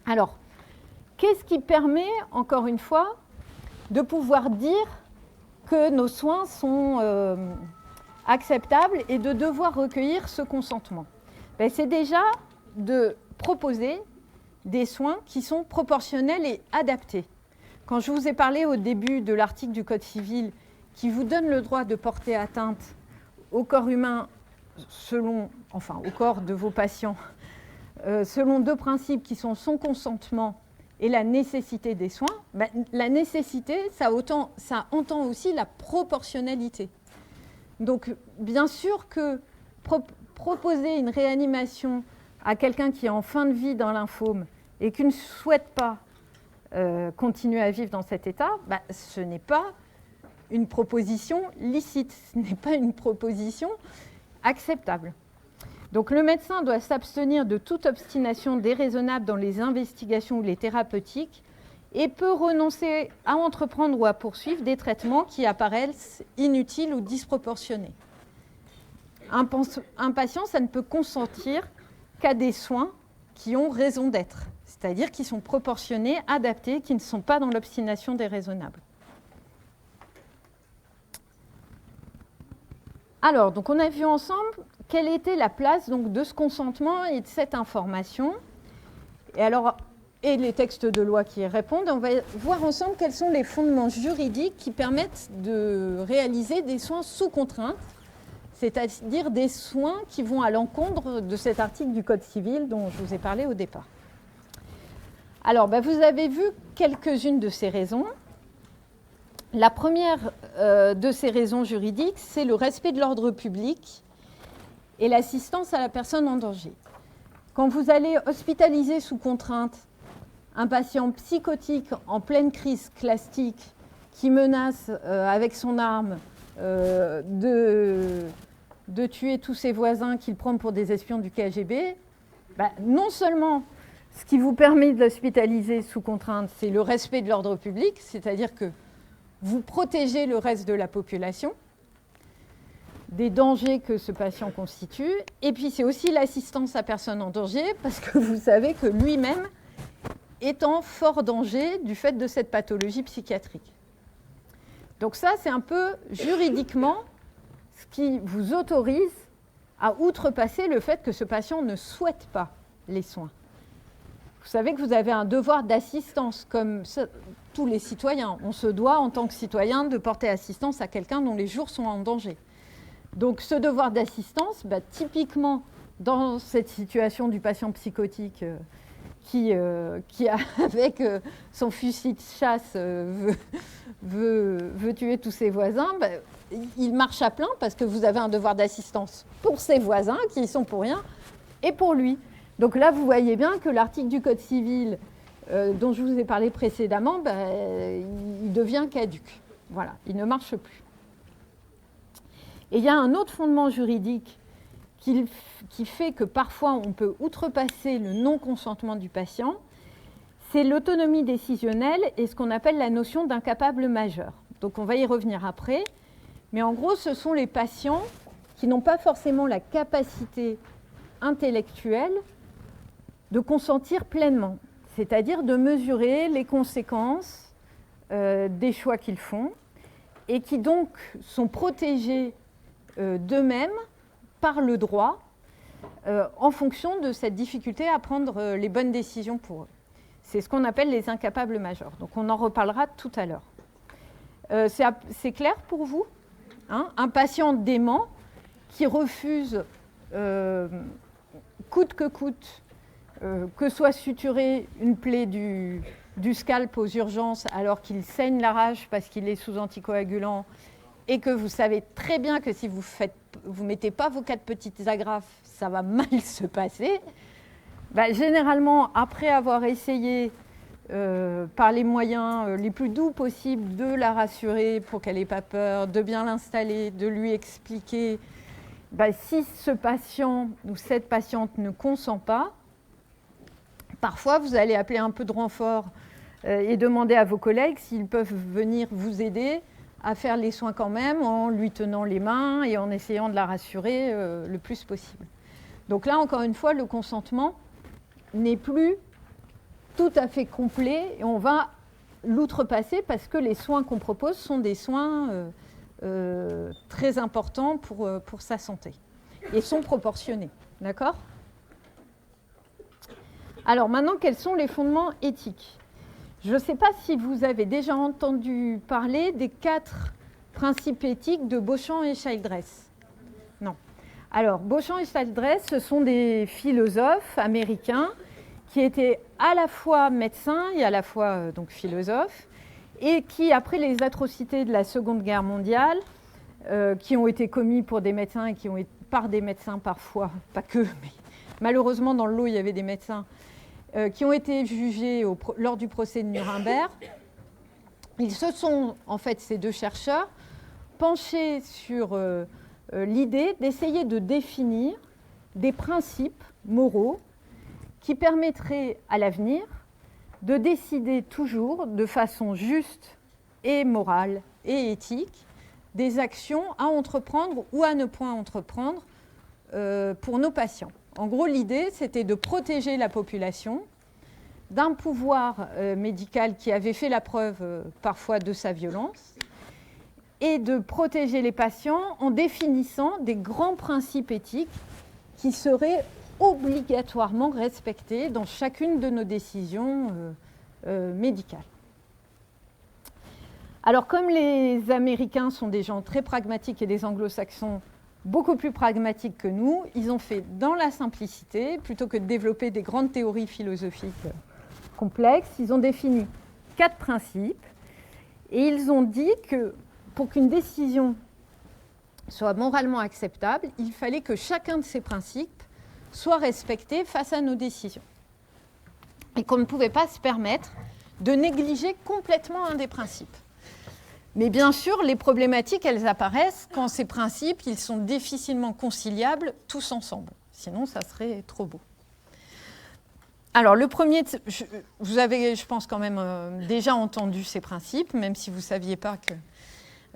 [SPEAKER 1] Alors, qu'est-ce qui permet, encore une fois, de pouvoir dire que nos soins sont acceptables et de devoir recueillir ce consentement. Ben, c'est déjà de proposer des soins qui sont proportionnels et adaptés. Quand je vous ai parlé au début de l'article du Code civil qui vous donne le droit de porter atteinte au corps humain au corps de vos patients, selon 2 principes qui sont son consentement et la nécessité des soins, ben, la nécessité, ça entend aussi la proportionnalité. Donc, bien sûr que proposer une réanimation à quelqu'un qui est en fin de vie d'un lymphome et qui ne souhaite pas continuer à vivre dans cet état, ben, ce n'est pas une proposition licite, ce n'est pas une proposition acceptable. Donc le médecin doit s'abstenir de toute obstination déraisonnable dans les investigations ou les thérapeutiques et peut renoncer à entreprendre ou à poursuivre des traitements qui apparaissent inutiles ou disproportionnés. Un patient, ça ne peut consentir qu'à des soins qui ont raison d'être, c'est-à-dire qui sont proportionnés, adaptés, qui ne sont pas dans l'obstination déraisonnable. Alors, donc on a vu ensemble quelle était la place donc, de ce consentement et de cette information. Et les textes de loi qui y répondent. On va voir ensemble quels sont les fondements juridiques qui permettent de réaliser des soins sous contrainte, c'est-à-dire des soins qui vont à l'encontre de cet article du Code civil dont je vous ai parlé au départ. Alors, vous avez vu quelques-unes de ces raisons. La première de ces raisons juridiques, c'est le respect de l'ordre public et l'assistance à la personne en danger. Quand vous allez hospitaliser sous contrainte un patient psychotique en pleine crise classique qui menace avec son arme de tuer tous ses voisins qu'il prend pour des espions du KGB, non seulement ce qui vous permet de l'hospitaliser sous contrainte, c'est le respect de l'ordre public, c'est-à-dire que vous protégez le reste de la population des dangers que ce patient constitue. Et puis, c'est aussi l'assistance à personne en danger, parce que vous savez que lui-même est en fort danger du fait de cette pathologie psychiatrique. Donc ça, c'est un peu juridiquement ce qui vous autorise à outrepasser le fait que ce patient ne souhaite pas les soins. Vous savez que vous avez un devoir d'assistance, comme tous les citoyens. On se doit, en tant que citoyen, de porter assistance à quelqu'un dont les jours sont en danger. Donc ce devoir d'assistance, typiquement dans cette situation du patient psychotique qui avec son fusil de chasse, veut tuer tous ses voisins, il marche à plein parce que vous avez un devoir d'assistance pour ses voisins qui y sont pour rien et pour lui. Donc là, vous voyez bien que l'article du Code civil dont je vous ai parlé précédemment, il devient caduc. Voilà, il ne marche plus. Et il y a un autre fondement juridique qui fait que parfois on peut outrepasser le non-consentement du patient, c'est l'autonomie décisionnelle et ce qu'on appelle la notion d'incapable majeur. Donc on va y revenir après, mais en gros ce sont les patients qui n'ont pas forcément la capacité intellectuelle de consentir pleinement, c'est-à-dire de mesurer les conséquences des choix qu'ils font et qui donc sont protégés d'eux-mêmes par le droit en fonction de cette difficulté à prendre les bonnes décisions pour eux. C'est ce qu'on appelle les incapables majeurs. Donc on en reparlera tout à l'heure. C'est clair pour vous, hein? Un patient dément qui refuse coûte que coûte que soit suturée une plaie du scalp aux urgences alors qu'il saigne la rage parce qu'il est sous anticoagulant et que vous savez très bien que si vous ne mettez pas vos 4 petites agrafes, ça va mal se passer. Généralement, après avoir essayé par les moyens les plus doux possibles de la rassurer pour qu'elle n'ait pas peur, de bien l'installer, de lui expliquer, si ce patient ou cette patiente ne consent pas, parfois vous allez appeler un peu de renfort et demander à vos collègues s'ils peuvent venir vous aider à faire les soins quand même en lui tenant les mains et en essayant de la rassurer le plus possible. Donc là, encore une fois, le consentement n'est plus tout à fait complet et on va l'outrepasser parce que les soins qu'on propose sont des soins très importants pour sa santé et sont proportionnés. D'accord ? Alors maintenant, quels sont les fondements éthiques ? Je ne sais pas si vous avez déjà entendu parler des 4 principes éthiques de Beauchamp et Childress. Non. Alors, Beauchamp et Childress, ce sont des philosophes américains qui étaient à la fois médecins et à la fois donc philosophes, et qui, après les atrocités de la Seconde Guerre mondiale, qui ont été commis pour des médecins et qui ont été par des médecins parfois, pas que, mais malheureusement dans le lot il y avait des médecins, qui ont été jugés lors du procès de Nuremberg. Ils se sont, en fait, ces 2 chercheurs, penchés sur l'idée d'essayer de définir des principes moraux qui permettraient à l'avenir de décider toujours de façon juste et morale et éthique des actions à entreprendre ou à ne point entreprendre pour nos patients. En gros, l'idée, c'était de protéger la population d'un pouvoir médical qui avait fait la preuve parfois de sa violence et de protéger les patients en définissant des grands principes éthiques qui seraient obligatoirement respectés dans chacune de nos décisions médicales. Alors, comme les Américains sont des gens très pragmatiques et les Anglo-Saxons beaucoup plus pragmatiques que nous, ils ont fait dans la simplicité, plutôt que de développer des grandes théories philosophiques complexes, ils ont défini 4 principes et ils ont dit que pour qu'une décision soit moralement acceptable, il fallait que chacun de ces principes soit respecté face à nos décisions. Et qu'on ne pouvait pas se permettre de négliger complètement un des principes. Mais bien sûr, les problématiques, elles apparaissent quand ces principes, ils sont difficilement conciliables tous ensemble. Sinon, ça serait trop beau. Alors, le premier, vous avez, je pense, quand même déjà entendu ces principes, même si vous ne saviez pas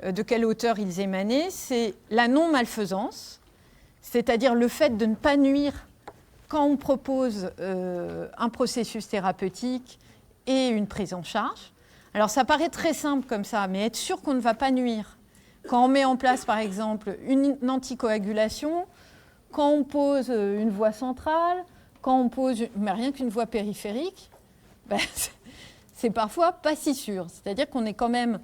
[SPEAKER 1] de quel auteur ils émanaient, c'est la non-malfaisance, c'est-à-dire le fait de ne pas nuire quand on propose un processus thérapeutique et une prise en charge. Alors, ça paraît très simple comme ça, mais être sûr qu'on ne va pas nuire. Quand on met en place, par exemple, une anticoagulation, quand on pose une voie centrale, quand on pose mais rien qu'une voie périphérique, ben, c'est parfois pas si sûr. C'est-à-dire qu'on est quand même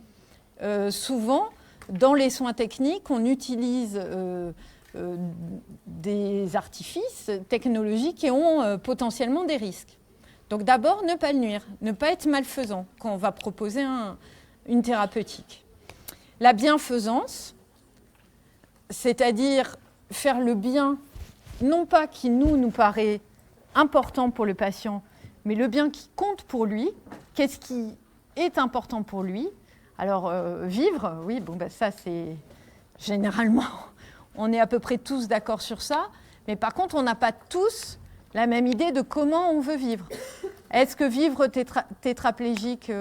[SPEAKER 1] souvent, dans les soins techniques, on utilise des artifices technologiques qui ont potentiellement des risques. Donc d'abord, ne pas le nuire, ne pas être malfaisant quand on va proposer une thérapeutique. La bienfaisance, c'est-à-dire faire le bien, non pas qui nous paraît important pour le patient, mais le bien qui compte pour lui, qu'est-ce qui est important pour lui. Alors, vivre, oui, bon, ben, ça c'est généralement, on est à peu près tous d'accord sur ça, mais par contre, on n'a pas tous la même idée de comment on veut vivre. Est-ce que vivre tétraplégique,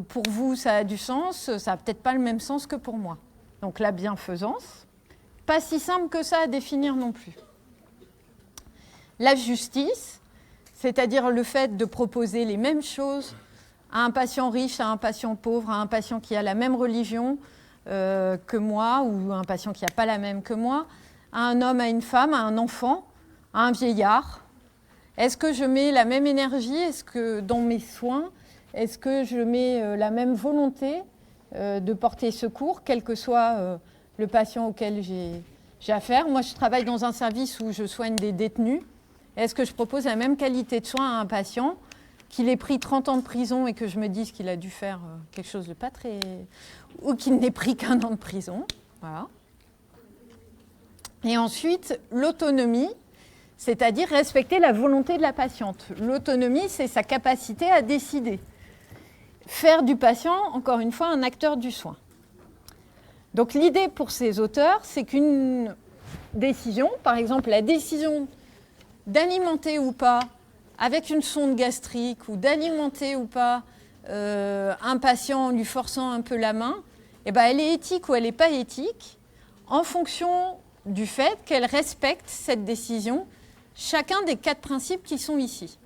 [SPEAKER 1] pour vous, ça a du sens ? Ça n'a peut-être pas le même sens que pour moi. Donc la bienfaisance, pas si simple que ça à définir non plus. La justice, c'est-à-dire le fait de proposer les mêmes choses à un patient riche, à un patient pauvre, à un patient qui a la même religion que moi, ou un patient qui n'a pas la même que moi, à un homme, à une femme, à un enfant, à un vieillard. Est-ce que je mets la même énergie ? Est-ce que dans mes soins, est-ce que je mets la même volonté de porter secours, quel que soit le patient auquel j'ai affaire ? Moi, je travaille dans un service où je soigne des détenus. Est-ce que je propose la même qualité de soins à un patient qu'il ait pris 30 ans de prison et que je me dise qu'il a dû faire quelque chose de pas très... ou qu'il n'ait pris qu'1 an de prison ? Voilà. Et ensuite, l'autonomie, c'est-à-dire respecter la volonté de la patiente. L'autonomie, c'est sa capacité à décider. Faire du patient, encore une fois, un acteur du soin. Donc l'idée pour ces auteurs, c'est qu'une décision, par exemple la décision d'alimenter ou pas avec une sonde gastrique ou d'alimenter ou pas un patient en lui forçant un peu la main, eh ben, elle est éthique ou elle n'est pas éthique en fonction du fait qu'elle respecte cette décision, chacun des 4 principes qui sont ici.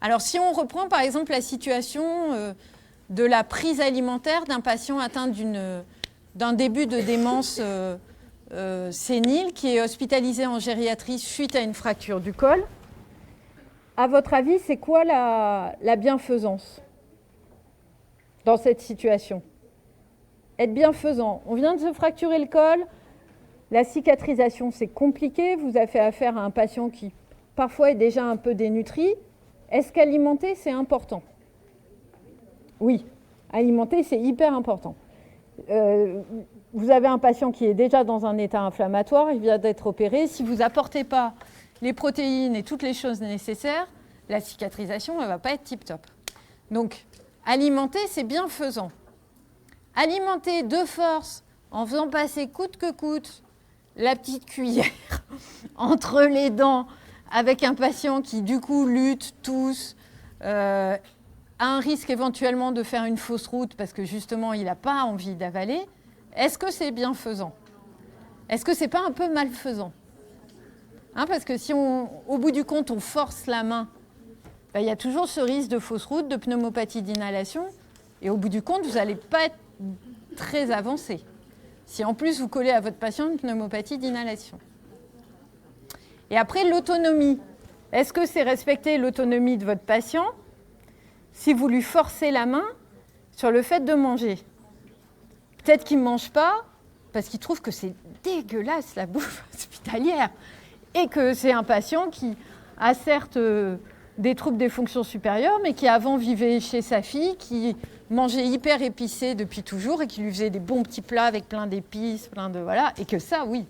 [SPEAKER 1] Alors, si on reprend par exemple la situation de la prise alimentaire d'un patient atteint d'un début de démence sénile qui est hospitalisé en gériatrie suite à une fracture du col, à votre avis, c'est quoi la bienfaisance dans cette situation? Être bienfaisant. On vient de se fracturer le col, la cicatrisation c'est compliqué, vous avez fait affaire à un patient qui parfois est déjà un peu dénutri. Est-ce qu'alimenter c'est important? Oui, alimenter c'est hyper important. Vous avez un patient qui est déjà dans un état inflammatoire, il vient d'être opéré. Si vous n'apportez pas les protéines et toutes les choses nécessaires, la cicatrisation ne va pas être tip-top. Donc, alimenter, c'est bienfaisant. Alimenter de force en faisant passer coûte que coûte la petite cuillère entre les dents avec un patient qui, du coup, lutte, tousse, a un risque éventuellement de faire une fausse route parce que, justement, il n'a pas envie d'avaler, est-ce que c'est bienfaisant? Est-ce que ce n'est pas un peu malfaisant? Parce que si, au bout du compte, on force la main, il y a toujours ce risque de fausse route, de pneumopathie d'inhalation, et au bout du compte, vous n'allez pas être très avancé. Si en plus, vous collez à votre patient une pneumopathie d'inhalation. Et après, l'autonomie. Est-ce que c'est respecter l'autonomie de votre patient si vous lui forcez la main sur le fait de manger? Peut-être qu'il ne mange pas parce qu'il trouve que c'est dégueulasse la bouffe hospitalière et que c'est un patient qui a certes des troubles des fonctions supérieures, mais qui avant vivait chez sa fille, qui mangeait hyper épicé depuis toujours et qui lui faisait des bons petits plats avec plein d'épices, voilà, et que ça, oui,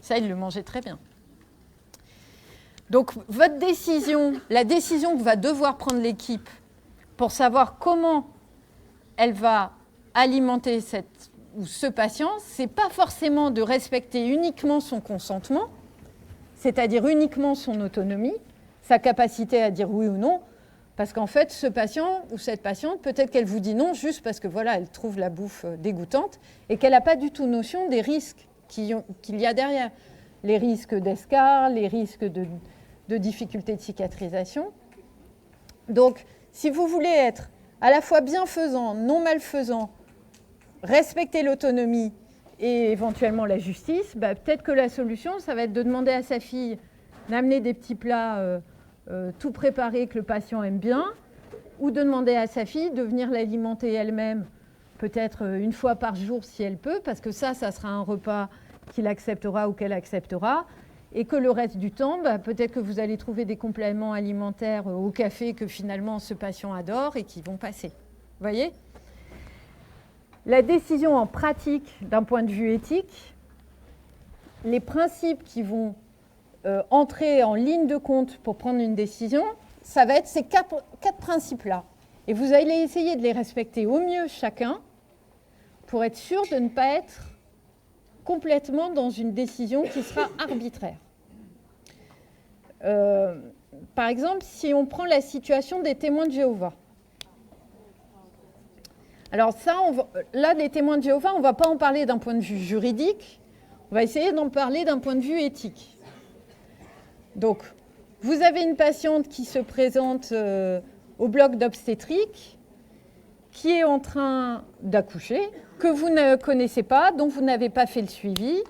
[SPEAKER 1] ça, il le mangeait très bien. Donc, votre décision, la décision que va devoir prendre l'équipe pour savoir comment elle va alimenter ce patient, ce n'est pas forcément de respecter uniquement son consentement, c'est-à-dire uniquement son autonomie, sa capacité à dire oui ou non, parce qu'en fait, ce patient ou cette patiente, peut-être qu'elle vous dit non juste parce que voilà, elle trouve la bouffe dégoûtante et qu'elle n'a pas du tout notion des risques qu'il y a derrière. Les risques d'escarre, les risques de difficultés de cicatrisation. Donc, si vous voulez être à la fois bienfaisant, non malfaisant, respecter l'autonomie et éventuellement la justice, peut-être que la solution, ça va être de demander à sa fille d'amener des petits plats tout préparés que le patient aime bien, ou de demander à sa fille de venir l'alimenter elle-même, peut-être une fois par jour si elle peut, parce que ça sera un repas qu'il acceptera ou qu'elle acceptera, et que le reste du temps, peut-être que vous allez trouver des compléments alimentaires au café que finalement ce patient adore et qui vont passer. Vous voyez ? La décision en pratique d'un point de vue éthique, les principes qui vont entrer en ligne de compte pour prendre une décision, ça va être ces quatre principes-là. Et vous allez essayer de les respecter au mieux chacun pour être sûr de ne pas être complètement dans une décision qui sera arbitraire. Par exemple, si on prend la situation des témoins de Jéhovah. Alors ça, là, les témoins de Jéhovah, on ne va pas en parler d'un point de vue juridique, on va essayer d'en parler d'un point de vue éthique. Donc, vous avez une patiente qui se présente au bloc d'obstétrique, qui est en train d'accoucher, que vous ne connaissez pas, dont vous n'avez pas fait le suivi,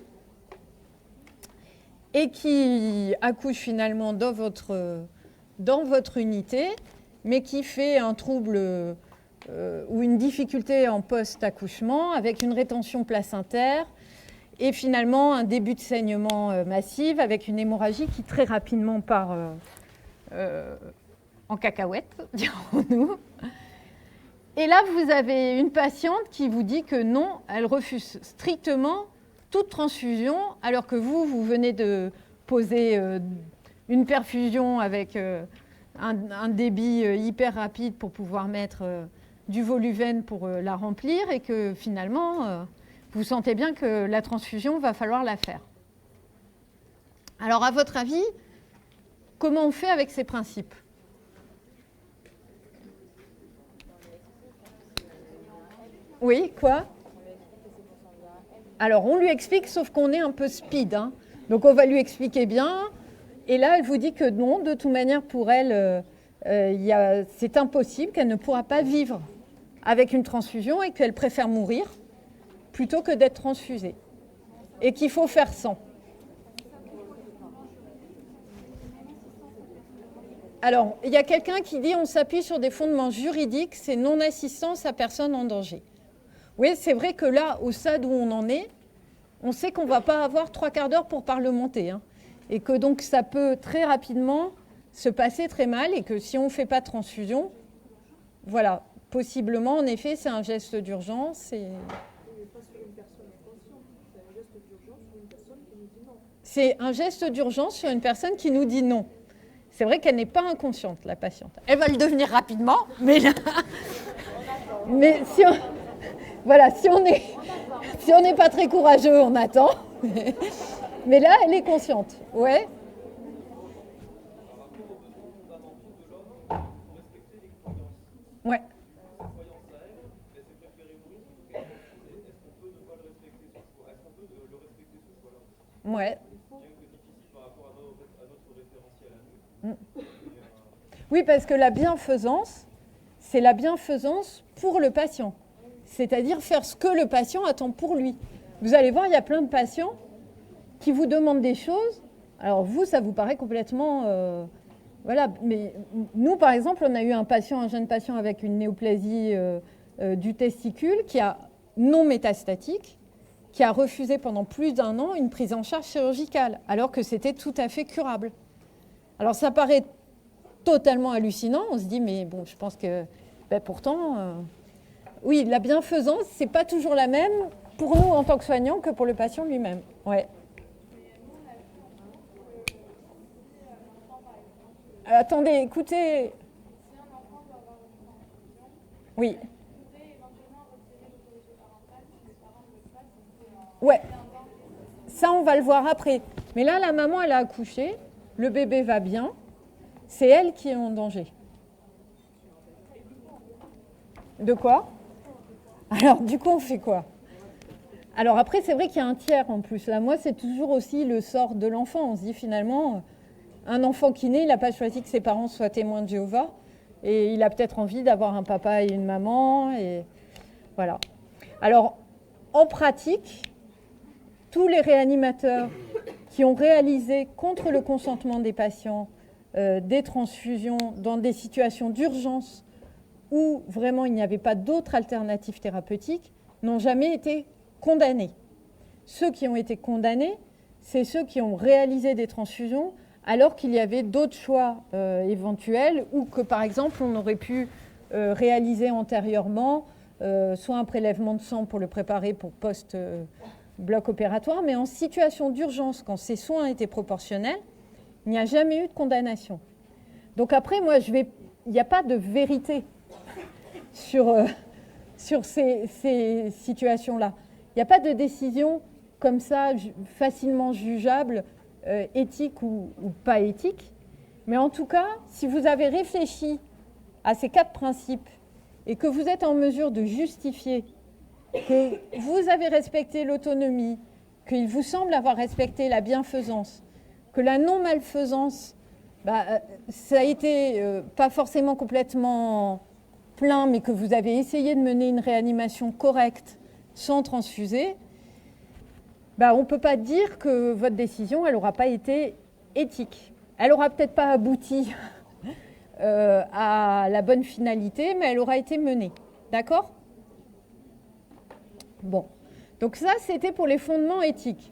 [SPEAKER 1] et qui accouche finalement dans votre unité, mais qui fait un trouble ou une difficulté en post-accouchement avec une rétention placentaire et finalement un début de saignement massif avec une hémorragie qui très rapidement part en cacahuète, dirons-nous. Et là, vous avez une patiente qui vous dit que non, elle refuse strictement toute transfusion, alors que vous venez de poser une perfusion avec un débit hyper rapide pour pouvoir mettre du Voluven pour la remplir, et que finalement, vous sentez bien que la transfusion, va falloir la faire. Alors, à votre avis, comment on fait avec ces principes ? Oui, quoi ? Alors, on lui explique, sauf qu'on est un peu speed. Donc, on va lui expliquer bien. Et là, elle vous dit que non, de toute manière, pour elle, c'est impossible, qu'elle ne pourra pas vivre avec une transfusion et qu'elle préfère mourir plutôt que d'être transfusée. Et qu'il faut faire sans. Alors, il y a quelqu'un qui dit on s'appuie sur des fondements juridiques, c'est non-assistance à personne en danger. Oui, c'est vrai que là, au stade où on en est, on sait qu'on ne va pas avoir 3/4 d'heure pour parlementer. Hein, et que donc ça peut très rapidement se passer très mal et que si on ne fait pas de transfusion, voilà, possiblement, en effet, c'est un geste d'urgence. C'est un geste d'urgence sur une personne qui nous dit non. C'est vrai qu'elle n'est pas inconsciente, la patiente. Elle va le devenir rapidement, mais là... Mais si on... Voilà, si on n'est pas très courageux, on attend. Mais là, elle est consciente. Ouais. Ouais. Ouais. Oui, parce que la bienfaisance, c'est la bienfaisance pour le patient. C'est-à-dire faire ce que le patient attend pour lui. Vous allez voir, il y a plein de patients qui vous demandent des choses. Alors vous, ça vous paraît complètement... voilà, mais nous, par exemple, on a eu un jeune patient avec une néoplasie du testicule qui a non métastatique, qui a refusé pendant plus d'1 an une prise en charge chirurgicale, alors que c'était tout à fait curable. Alors ça paraît totalement hallucinant, on se dit, mais bon, je pense que pourtant, oui, la bienfaisance, c'est pas toujours la même pour nous en tant que soignants que pour le patient lui-même. Ouais. Attendez, écoutez. Oui. Ouais. Ça, on va le voir après. Mais là, la maman, elle a accouché, le bébé va bien, c'est elle qui est en danger. De quoi? Alors, du coup, on fait quoi? Alors après, c'est vrai qu'il y a un tiers en plus. Là, moi, c'est toujours aussi le sort de l'enfant. On se dit finalement, un enfant qui naît, il n'a pas choisi que ses parents soient témoins de Jéhovah. Et il a peut-être envie d'avoir un papa et une maman. Et voilà. Alors, en pratique, tous les réanimateurs qui ont réalisé contre le consentement des patients des transfusions dans des situations d'urgence où vraiment il n'y avait pas d'autre alternative thérapeutique n'ont jamais été condamnés. Ceux qui ont été condamnés, c'est ceux qui ont réalisé des transfusions alors qu'il y avait d'autres choix éventuels ou que par exemple on aurait pu réaliser antérieurement soit un prélèvement de sang pour le préparer pour post-bloc opératoire, mais en situation d'urgence, quand ces soins étaient proportionnels, il n'y a jamais eu de condamnation. Donc après, moi, il n'y a pas de vérité sur ces situations-là. Il n'y a pas de décision comme ça, facilement jugeable, éthique ou pas éthique. Mais en tout cas, si vous avez réfléchi à ces 4 principes et que vous êtes en mesure de justifier que vous avez respecté l'autonomie, qu'il vous semble avoir respecté la bienfaisance, que la non-malfaisance, ça a été pas forcément complètement plein, mais que vous avez essayé de mener une réanimation correcte sans transfuser, on ne peut pas dire que votre décision, elle n'aura pas été éthique. Elle n'aura peut-être pas abouti à la bonne finalité, mais elle aura été menée. D'accord ? Bon. Donc ça, c'était pour les fondements éthiques.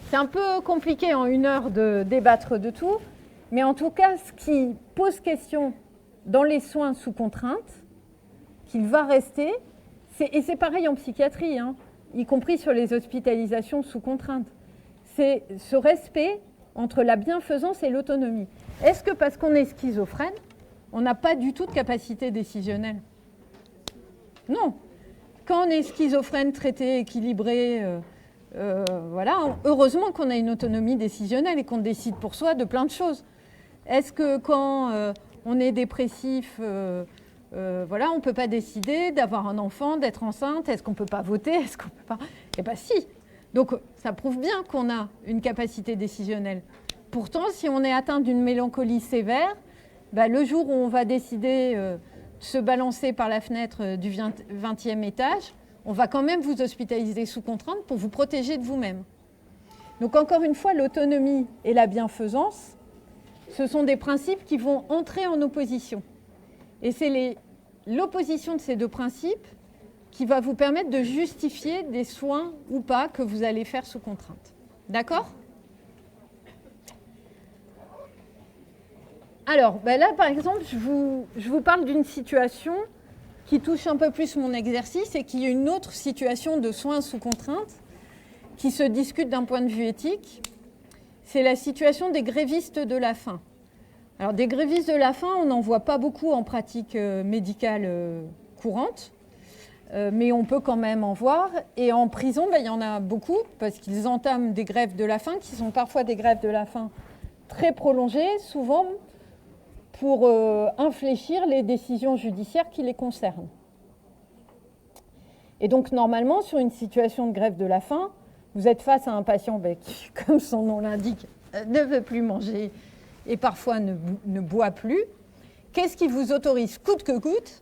[SPEAKER 1] C'est un peu compliqué en 1 heure de débattre de tout, mais en tout cas, ce qui pose question dans les soins sous contrainte, qu'il va rester, et c'est pareil en psychiatrie, hein, y compris sur les hospitalisations sous contrainte, c'est ce respect entre la bienfaisance et l'autonomie. Est-ce que parce qu'on est schizophrène, on n'a pas du tout de capacité décisionnelle? Non. Quand on est schizophrène, traité, équilibré, voilà, heureusement qu'on a une autonomie décisionnelle et qu'on décide pour soi de plein de choses. Est-ce que quand on est dépressif, voilà, on ne peut pas décider d'avoir un enfant, d'être enceinte? Est-ce qu'on ne peut pas voter? Est-ce qu'on peut pas? Eh bien si. Donc ça prouve bien qu'on a une capacité décisionnelle. Pourtant, si on est atteint d'une mélancolie sévère, le jour où on va décider de se balancer par la fenêtre du 20e étage, on va quand même vous hospitaliser sous contrainte pour vous protéger de vous-même. Donc encore une fois, l'autonomie et la bienfaisance, ce sont des principes qui vont entrer en opposition. Et c'est l'opposition de ces deux principes qui va vous permettre de justifier des soins ou pas que vous allez faire sous contrainte. D'accord ? Alors, là, par exemple, je vous parle d'une situation qui touche un peu plus mon exercice et qui est une autre situation de soins sous contrainte qui se discute d'un point de vue éthique. C'est la situation des grévistes de la faim. Alors, des grévistes de la faim, on n'en voit pas beaucoup en pratique médicale courante, mais on peut quand même en voir. Et en prison, il y en a beaucoup parce qu'ils entament des grèves de la faim qui sont parfois des grèves de la faim très prolongées, souvent pour infléchir les décisions judiciaires qui les concernent. Et donc, normalement, sur une situation de grève de la faim, vous êtes face à un patient qui, comme son nom l'indique, ne veut plus manger et parfois ne boit plus. Qu'est-ce qui vous autorise, coûte que coûte,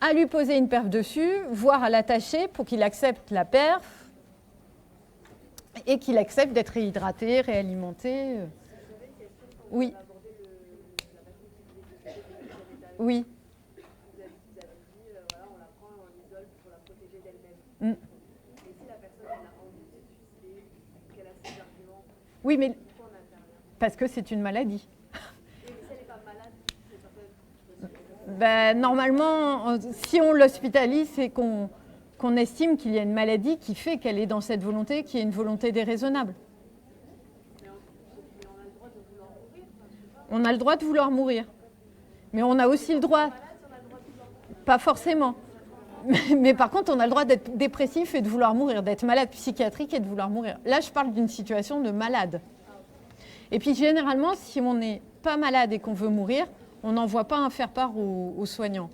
[SPEAKER 1] à lui poser une perf dessus, voire à l'attacher pour qu'il accepte la perf et qu'il accepte d'être réhydraté, réalimenté. Oui. Oui.
[SPEAKER 2] Vous avez dit, on la prend, on l'isole pour la protéger d'elle-même. Et si la personne elle a envie de se suicider, qu'elle a ses arguments,
[SPEAKER 1] oui, mais
[SPEAKER 2] pourquoi on intervient ?
[SPEAKER 1] parce que c'est une maladie.
[SPEAKER 2] Et si elle n'est pas malade, cette personne...
[SPEAKER 1] Normalement, si on l'hospitalise, c'est qu'on estime qu'il y a une maladie qui fait qu'elle est dans cette volonté, qui est une volonté déraisonnable.
[SPEAKER 2] Mais on a le droit de vouloir mourir.
[SPEAKER 1] On a le droit de vouloir mourir. Mais on a aussi le droit, pas forcément, mais par contre on a le droit d'être dépressif et de vouloir mourir, d'être malade psychiatrique et de vouloir mourir. Là je parle d'une situation de malade. Et puis généralement si on n'est pas malade et qu'on veut mourir, on n'envoie pas un faire-part aux soignants.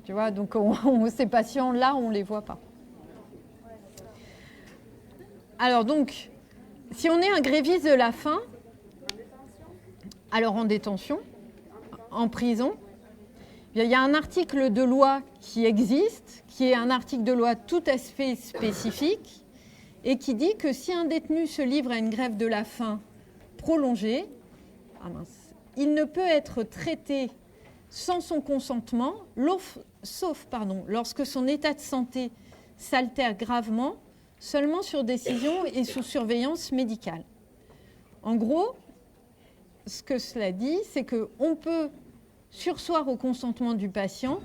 [SPEAKER 1] Tu vois, donc ces patients-là on ne les voit pas. Alors donc, si on est un gréviste de la faim, alors en détention, en prison, il y a un article de loi qui existe, qui est un article de loi tout à fait spécifique, et qui dit que si un détenu se livre à une grève de la faim prolongée, il ne peut être traité sans son consentement, sauf lorsque son état de santé s'altère gravement, seulement sur décision et sous surveillance médicale. En gros, ce que cela dit, c'est qu'on peut surseoir au consentement du patient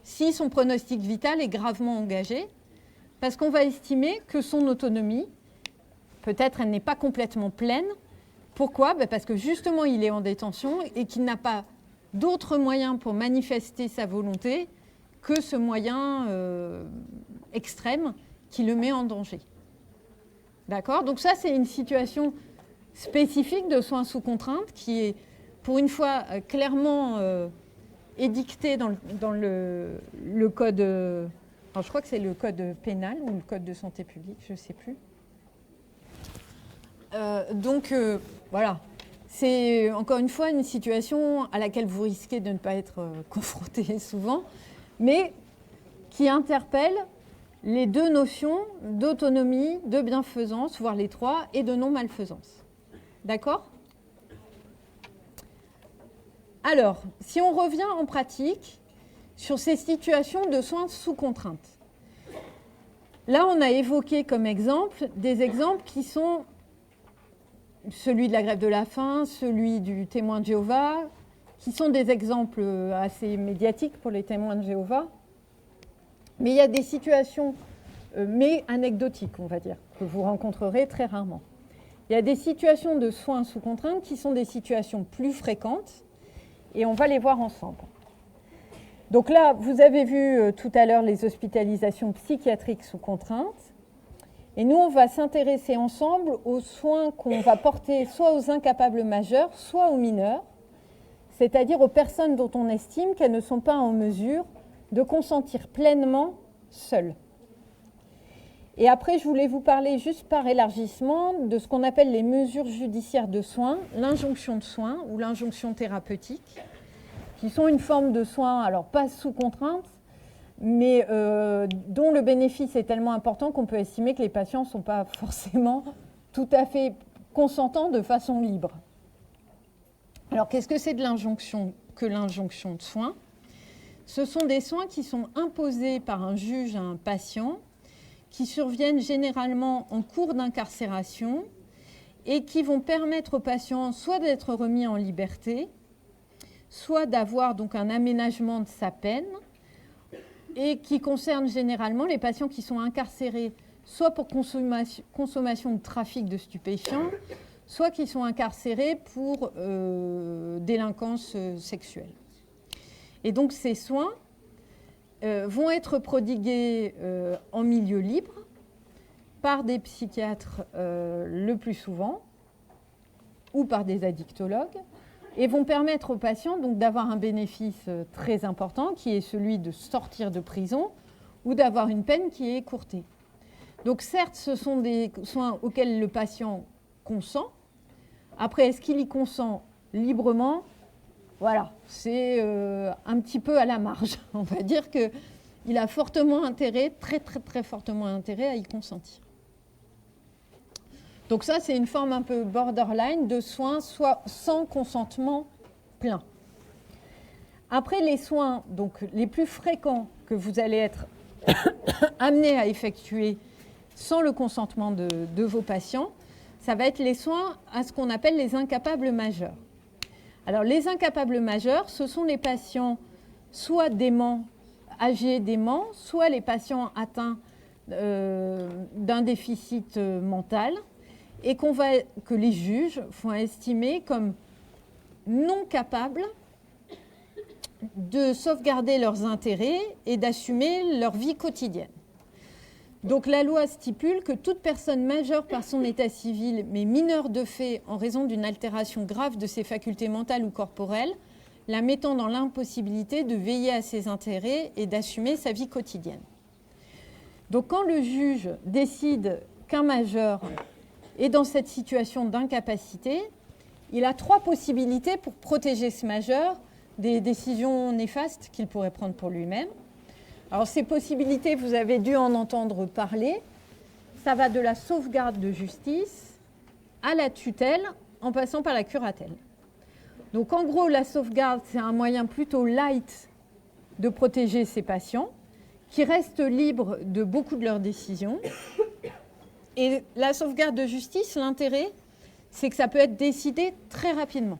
[SPEAKER 1] si son pronostic vital est gravement engagé, parce qu'on va estimer que son autonomie, peut-être elle n'est pas complètement pleine. Pourquoi ? Parce que justement il est en détention et qu'il n'a pas d'autres moyens pour manifester sa volonté que ce moyen extrême qui le met en danger. D'accord ? Donc ça c'est une situation spécifique de soins sous contrainte qui est pour une fois clairement édicté dans le code, alors je crois que c'est le code pénal ou le code de santé publique, je ne sais plus. Donc voilà, c'est encore une fois une situation à laquelle vous risquez de ne pas être confronté souvent, mais qui interpelle les deux notions d'autonomie, de bienfaisance, voire les trois, et de non-malfaisance. D'accord ? Alors, si on revient en pratique sur ces situations de soins sous contrainte, là, on a évoqué comme exemple des exemples qui sont celui de la grève de la faim, celui du témoin de Jéhovah, qui sont des exemples assez médiatiques pour les témoins de Jéhovah. Mais il y a des situations, mais anecdotiques, on va dire, que vous rencontrerez très rarement. Il y a des situations de soins sous contrainte qui sont des situations plus fréquentes, et on va les voir ensemble. Donc là, vous avez vu tout à l'heure les hospitalisations psychiatriques sous contrainte. Et nous, on va s'intéresser ensemble aux soins qu'on va porter soit aux incapables majeurs, soit aux mineurs, c'est-à-dire aux personnes dont on estime qu'elles ne sont pas en mesure de consentir pleinement seules. Et après, je voulais vous parler juste par élargissement de ce qu'on appelle les mesures judiciaires de soins, l'injonction de soins ou l'injonction thérapeutique, qui sont une forme de soins, alors pas sous contrainte, mais dont le bénéfice est tellement important qu'on peut estimer que les patients ne sont pas forcément tout à fait consentants de façon libre. Alors, qu'est-ce que c'est de l'injonction de soins? Ce sont des soins qui sont imposés par un juge à un patient, qui surviennent généralement en cours d'incarcération et qui vont permettre au patient soit d'être remis en liberté, soit d'avoir donc un aménagement de sa peine, et qui concernent généralement les patients qui sont incarcérés soit pour consommation de trafic de stupéfiants, soit qui sont incarcérés pour délinquance sexuelle. Et donc ces soins vont être prodigués en milieu libre par des psychiatres le plus souvent ou par des addictologues et vont permettre aux patients donc, d'avoir un bénéfice très important qui est celui de sortir de prison ou d'avoir une peine qui est écourtée. Donc certes, ce sont des soins auxquels le patient consent. Après, est-ce qu'il y consent librement ? Voilà, c'est un petit peu à la marge. On va dire qu'il a fortement intérêt, très très très fortement intérêt à y consentir. Donc ça, c'est une forme un peu borderline de soins soit sans consentement plein. Après, les soins donc, les plus fréquents que vous allez être amenés à effectuer sans le consentement de vos patients, ça va être les soins à ce qu'on appelle les incapables majeurs. Alors, les incapables majeurs, ce sont les patients soit déments, âgés déments, soit les patients atteints d'un déficit mental et que les juges vont estimer comme non capables de sauvegarder leurs intérêts et d'assumer leur vie quotidienne. Donc la loi stipule que toute personne majeure par son état civil, mais mineure de fait en raison d'une altération grave de ses facultés mentales ou corporelles, la mettant dans l'impossibilité de veiller à ses intérêts et d'assumer sa vie quotidienne. Donc quand le juge décide qu'un majeur est dans cette situation d'incapacité, il a 3 possibilités pour protéger ce majeur des décisions néfastes qu'il pourrait prendre pour lui-même. Alors ces possibilités, vous avez dû en entendre parler. Ça va de la sauvegarde de justice à la tutelle en passant par la curatelle. Donc en gros, la sauvegarde, c'est un moyen plutôt light de protéger ces patients qui restent libres de beaucoup de leurs décisions. Et la sauvegarde de justice, l'intérêt, c'est que ça peut être décidé très rapidement.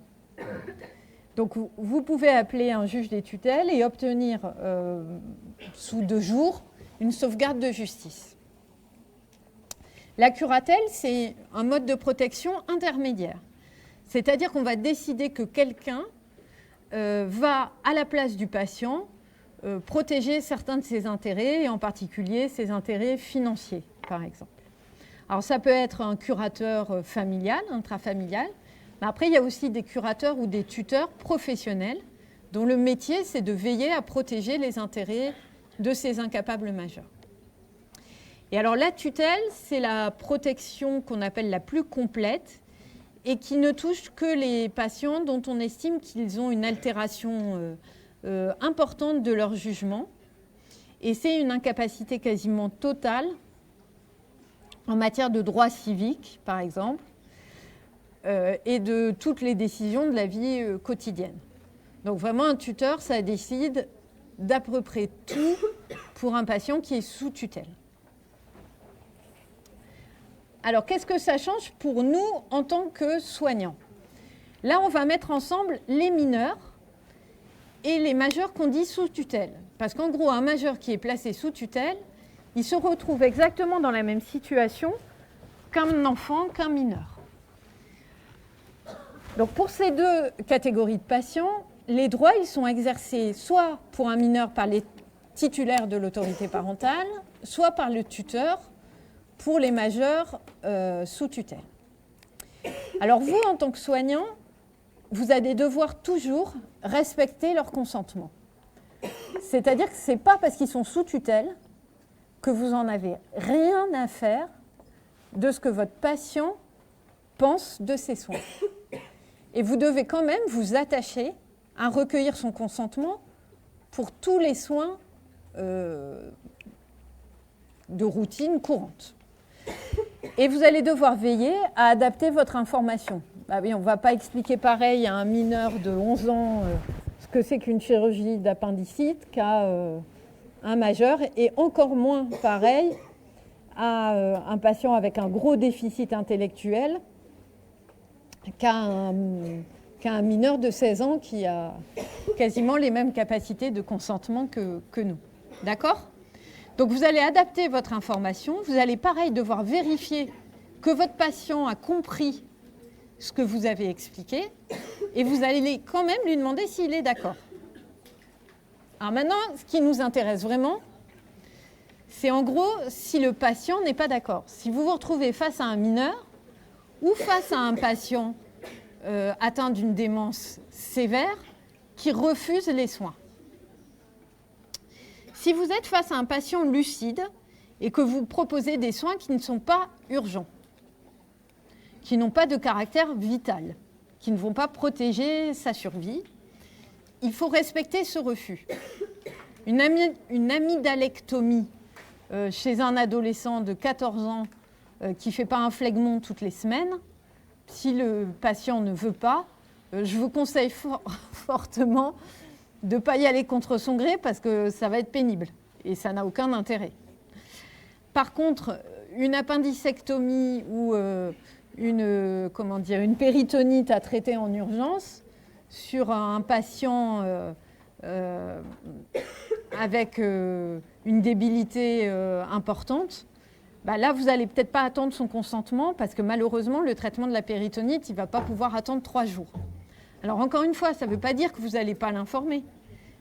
[SPEAKER 1] Donc, vous pouvez appeler un juge des tutelles et obtenir, sous 2 jours, une sauvegarde de justice. La curatelle, c'est un mode de protection intermédiaire. C'est-à-dire qu'on va décider que quelqu'un va, à la place du patient, protéger certains de ses intérêts, et en particulier ses intérêts financiers, par exemple. Alors, ça peut être un curateur familial, intrafamilial. Mais après, il y a aussi des curateurs ou des tuteurs professionnels dont le métier, c'est de veiller à protéger les intérêts de ces incapables majeurs. Et alors, la tutelle, c'est la protection qu'on appelle la plus complète et qui ne touche que les patients dont on estime qu'ils ont une altération importante de leur jugement. Et c'est une incapacité quasiment totale en matière de droits civiques, par exemple, et de toutes les décisions de la vie quotidienne. Donc vraiment, un tuteur, ça décide d'à peu près tout pour un patient qui est sous tutelle. Alors, qu'est-ce que ça change pour nous en tant que soignants ? Là, on va mettre ensemble les mineurs et les majeurs qu'on dit sous tutelle. Parce qu'en gros, un majeur qui est placé sous tutelle, il se retrouve exactement dans la même situation qu'un enfant, qu'un mineur. Donc pour ces 2 catégories de patients, les droits ils sont exercés soit pour un mineur par les titulaires de l'autorité parentale, soit par le tuteur pour les majeurs sous tutelle. Alors vous, en tant que soignant, vous allez devoir toujours respecter leur consentement. C'est-à-dire que ce n'est pas parce qu'ils sont sous tutelle que vous n'en avez rien à faire de ce que votre patient pense de ses soins. Et vous devez quand même vous attacher à recueillir son consentement pour tous les soins de routine courante. Et vous allez devoir veiller à adapter votre information. Bah oui, on ne va pas expliquer pareil à un mineur de 11 ans ce que c'est qu'une chirurgie d'appendicite qu'à un majeur, et encore moins pareil à un patient avec un gros déficit intellectuel qu'à un mineur de 16 ans qui a quasiment les mêmes capacités de consentement que nous. D'accord ? Donc vous allez adapter votre information, vous allez pareil devoir vérifier que votre patient a compris ce que vous avez expliqué, et vous allez quand même lui demander s'il est d'accord. Alors maintenant, ce qui nous intéresse vraiment, c'est en gros si le patient n'est pas d'accord. Si vous vous retrouvez face à un mineur ou face à un patient atteint d'une démence sévère qui refuse les soins. Si vous êtes face à un patient lucide et que vous proposez des soins qui ne sont pas urgents, qui n'ont pas de caractère vital, qui ne vont pas protéger sa survie, il faut respecter ce refus. Une amydalectomie chez un adolescent de 14 ans qui ne fait pas un phlegmon toutes les semaines, si le patient ne veut pas, je vous conseille fortement de ne pas y aller contre son gré parce que ça va être pénible et ça n'a aucun intérêt. Par contre, une appendicectomie ou une péritonite à traiter en urgence sur un patient avec une débilité importante, bah là, vous n'allez peut-être pas attendre son consentement parce que malheureusement, le traitement de la péritonite, il ne va pas pouvoir attendre 3 jours. Alors encore une fois, ça ne veut pas dire que vous n'allez pas l'informer,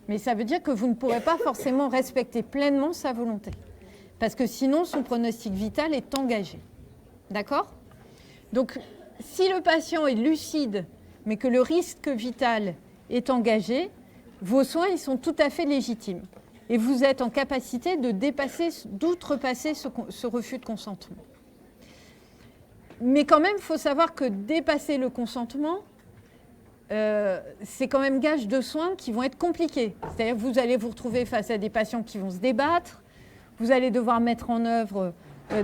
[SPEAKER 1] mais ça veut dire que vous ne pourrez pas forcément respecter pleinement sa volonté. Parce que sinon, son pronostic vital est engagé. D'accord ? Donc, si le patient est lucide, mais que le risque vital est engagé, vos soins, ils sont tout à fait légitimes. Et vous êtes en capacité d'outrepasser ce refus de consentement. Mais quand même, il faut savoir que dépasser le consentement, c'est quand même gage de soins qui vont être compliqués. C'est-à-dire que vous allez vous retrouver face à des patients qui vont se débattre, vous allez devoir mettre en œuvre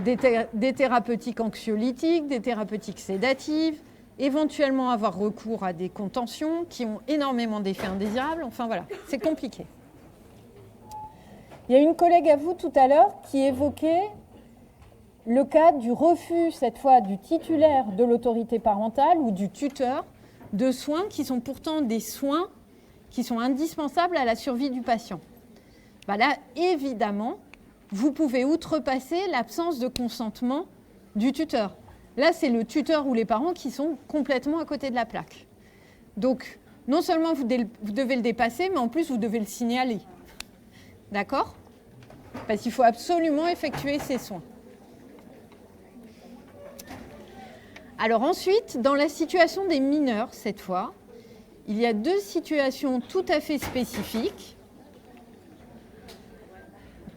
[SPEAKER 1] des thérapeutiques anxiolytiques, des thérapeutiques sédatives, éventuellement avoir recours à des contentions qui ont énormément d'effets indésirables. Enfin voilà, c'est compliqué. Il y a une collègue à vous tout à l'heure qui évoquait le cas du refus, cette fois du titulaire de l'autorité parentale ou du tuteur, de soins qui sont pourtant des soins qui sont indispensables à la survie du patient. Ben là, évidemment, vous pouvez outrepasser l'absence de consentement du tuteur. Là, c'est le tuteur ou les parents qui sont complètement à côté de la plaque. Donc, non seulement vous devez le dépasser, mais en plus, vous devez le signaler. D'accord ? Parce qu'il faut absolument effectuer ces soins. Alors ensuite, dans la situation des mineurs, cette fois, il y a 2 situations tout à fait spécifiques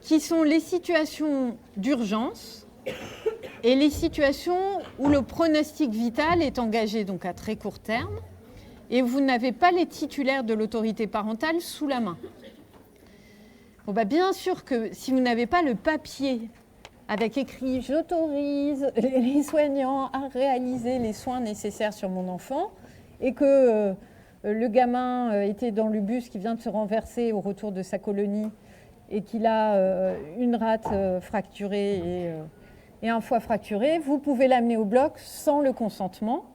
[SPEAKER 1] qui sont les situations d'urgence et les situations où le pronostic vital est engagé donc à très court terme et vous n'avez pas les titulaires de l'autorité parentale sous la main. Bon, bah bien sûr que si vous n'avez pas le papier avec écrit « J'autorise les soignants à réaliser les soins nécessaires sur mon enfant » et que le gamin était dans le bus qui vient de se renverser au retour de sa colonie et qu'il a une rate fracturée et un foie fracturé, vous pouvez l'amener au bloc sans le consentement,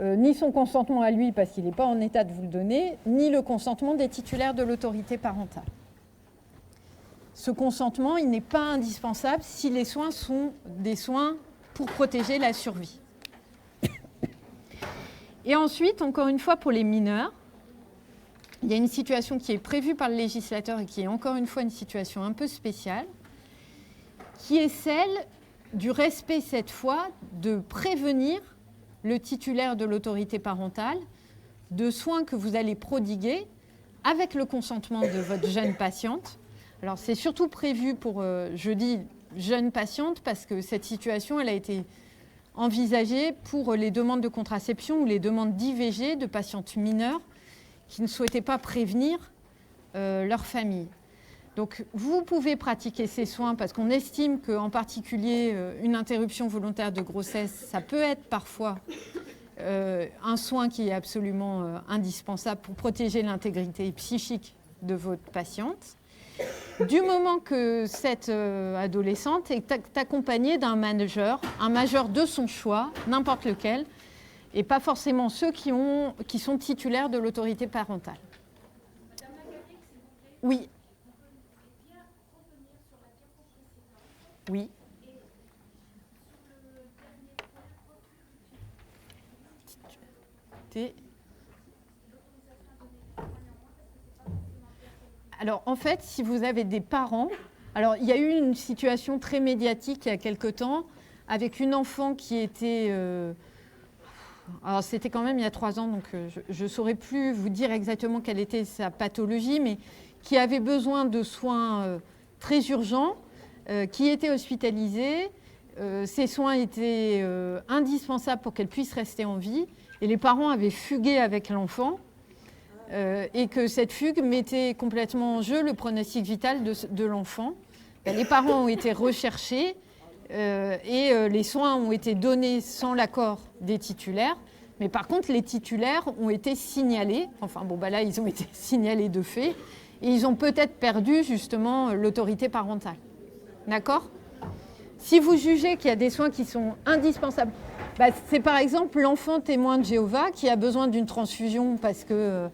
[SPEAKER 1] ni son consentement à lui parce qu'il n'est pas en état de vous le donner, ni le consentement des titulaires de l'autorité parentale. Ce consentement, il n'est pas indispensable si les soins sont des soins pour protéger la survie. Et ensuite, encore une fois, pour les mineurs, il y a une situation qui est prévue par le législateur et qui est encore une fois une situation un peu spéciale, qui est celle du respect, cette fois, de prévenir le titulaire de l'autorité parentale de soins que vous allez prodiguer avec le consentement de votre jeune patiente, Alors, c'est surtout prévu pour, je dis, jeunes patientes, parce que cette situation, elle a été envisagée pour les demandes de contraception ou les demandes d'IVG de patientes mineures qui ne souhaitaient pas prévenir leur famille. Donc, vous pouvez pratiquer ces soins parce qu'on estime qu'en particulier, une interruption volontaire de grossesse, ça peut être parfois un soin qui est absolument indispensable pour protéger l'intégrité psychique de votre patiente. Du moment que cette adolescente est accompagnée d'un majeur, un majeur de son choix, n'importe lequel, et pas forcément ceux qui sont titulaires de l'autorité parentale.
[SPEAKER 2] Madame Lagarrigue, s'il vous plaît.
[SPEAKER 1] Oui.
[SPEAKER 2] On peut bien revenir sur la diapo précédente.
[SPEAKER 1] Oui.
[SPEAKER 2] Et sur le dernier point,
[SPEAKER 1] Alors, en fait, si vous avez des parents... Alors, il y a eu une situation très médiatique il y a quelque temps avec une enfant qui était... alors, c'était quand même il y a 3 ans, donc je ne saurais plus vous dire exactement quelle était sa pathologie, mais qui avait besoin de soins très urgents, qui était hospitalisée. Ces soins étaient indispensables pour qu'elle puisse rester en vie. Et les parents avaient fugué avec l'enfant. Et que cette fugue mettait complètement en jeu le pronostic vital de l'enfant. Les parents ont été recherchés et les soins ont été donnés sans l'accord des titulaires. Mais par contre, les titulaires ont été signalés. Enfin, bon, bah là, ils ont été signalés de fait. Et ils ont peut-être perdu, justement, l'autorité parentale. D'accord ? Si vous jugez qu'il y a des soins qui sont indispensables, bah, c'est par exemple l'enfant témoin de Jéhovah qui a besoin d'une transfusion parce que...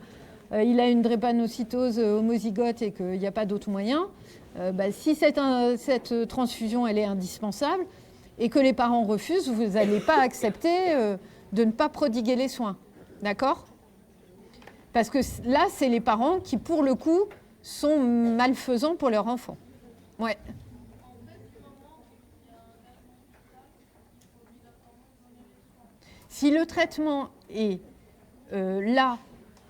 [SPEAKER 1] il a une drépanocytose homozygote et qu'il n'y a pas d'autre moyen, bah, si cette transfusion elle est indispensable et que les parents refusent, vous n'allez pas accepter de ne pas prodiguer les soins. D'accord ? Parce que là, c'est les parents qui, pour le coup, sont malfaisants pour leur enfant. Ouais. Si le traitement est là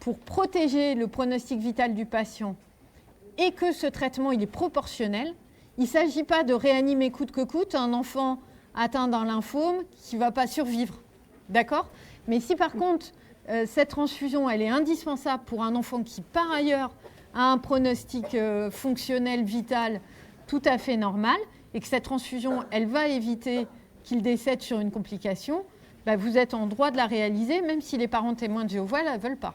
[SPEAKER 1] pour protéger le pronostic vital du patient et que ce traitement il est proportionnel, il ne s'agit pas de réanimer coûte que coûte un enfant atteint d'un lymphome qui ne va pas survivre. D'accord ? Mais si par contre, cette transfusion elle est indispensable pour un enfant qui par ailleurs a un pronostic fonctionnel vital tout à fait normal et que cette transfusion elle va éviter qu'il décède sur une complication, bah, vous êtes en droit de la réaliser même si les parents témoins de Jéhovah ne la veulent pas.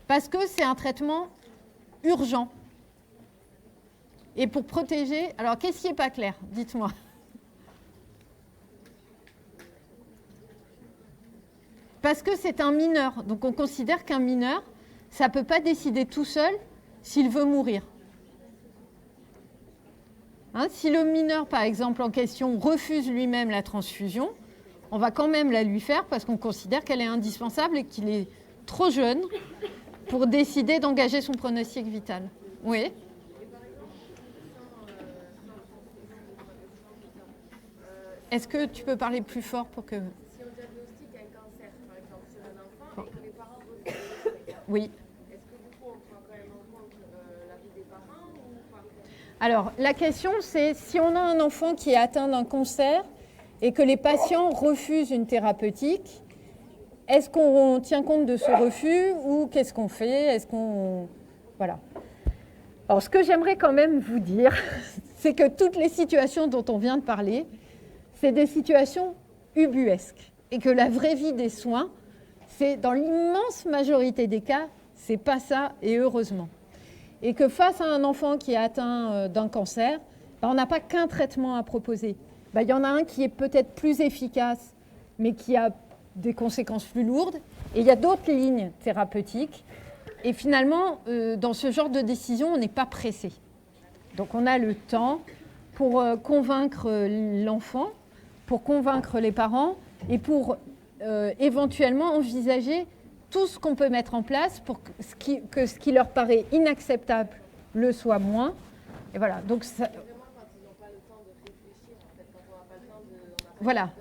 [SPEAKER 1] Parce que c'est un traitement urgent. Et pour protéger... Alors, qu'est-ce qui n'est pas clair ? Dites-moi. Parce que c'est un mineur. Donc, on considère qu'un mineur, ça ne peut pas décider tout seul s'il veut mourir. Hein, si le mineur, par exemple, en question, refuse lui-même la transfusion, on va quand même la lui faire parce qu'on considère qu'elle est indispensable et qu'il est trop jeune pour décider d'engager son pronostic vital. Oui. Est-ce que tu peux parler plus fort pour que...
[SPEAKER 2] Si on diagnostique un cancer, par exemple, sur un enfant et que les parents refusent,
[SPEAKER 1] Oui.
[SPEAKER 2] est-ce que du coup on prend quand même en compte la vie des parents ou pas ?
[SPEAKER 1] Alors, la question, c'est si on a un enfant qui est atteint d'un cancer et que les patients refusent une thérapeutique, est-ce qu'on tient compte de ce refus ou qu'est-ce qu'on fait ? Est-ce qu'on... Voilà. Alors, ce que j'aimerais quand même vous dire, c'est que toutes les situations dont on vient de parler, c'est des situations ubuesques. Et que la vraie vie des soins, c'est dans l'immense majorité des cas, c'est pas ça, et heureusement. Et que face à un enfant qui est atteint d'un cancer, on n'a pas qu'un traitement à proposer. Il y en a un qui est peut-être plus efficace, mais qui a des conséquences plus lourdes. Et il y a d'autres lignes thérapeutiques. Et finalement, dans ce genre de décision, on n'est pas pressé. Donc on a le temps pour convaincre l'enfant, pour convaincre les parents et pour éventuellement envisager tout ce qu'on peut mettre en place pour que ce qui leur paraît inacceptable le soit moins. Et voilà. Donc ça...
[SPEAKER 2] Vraiment, quand ils n'ont pas le temps de réfléchir, en fait, quand on n'a pas le temps de...
[SPEAKER 1] Voilà.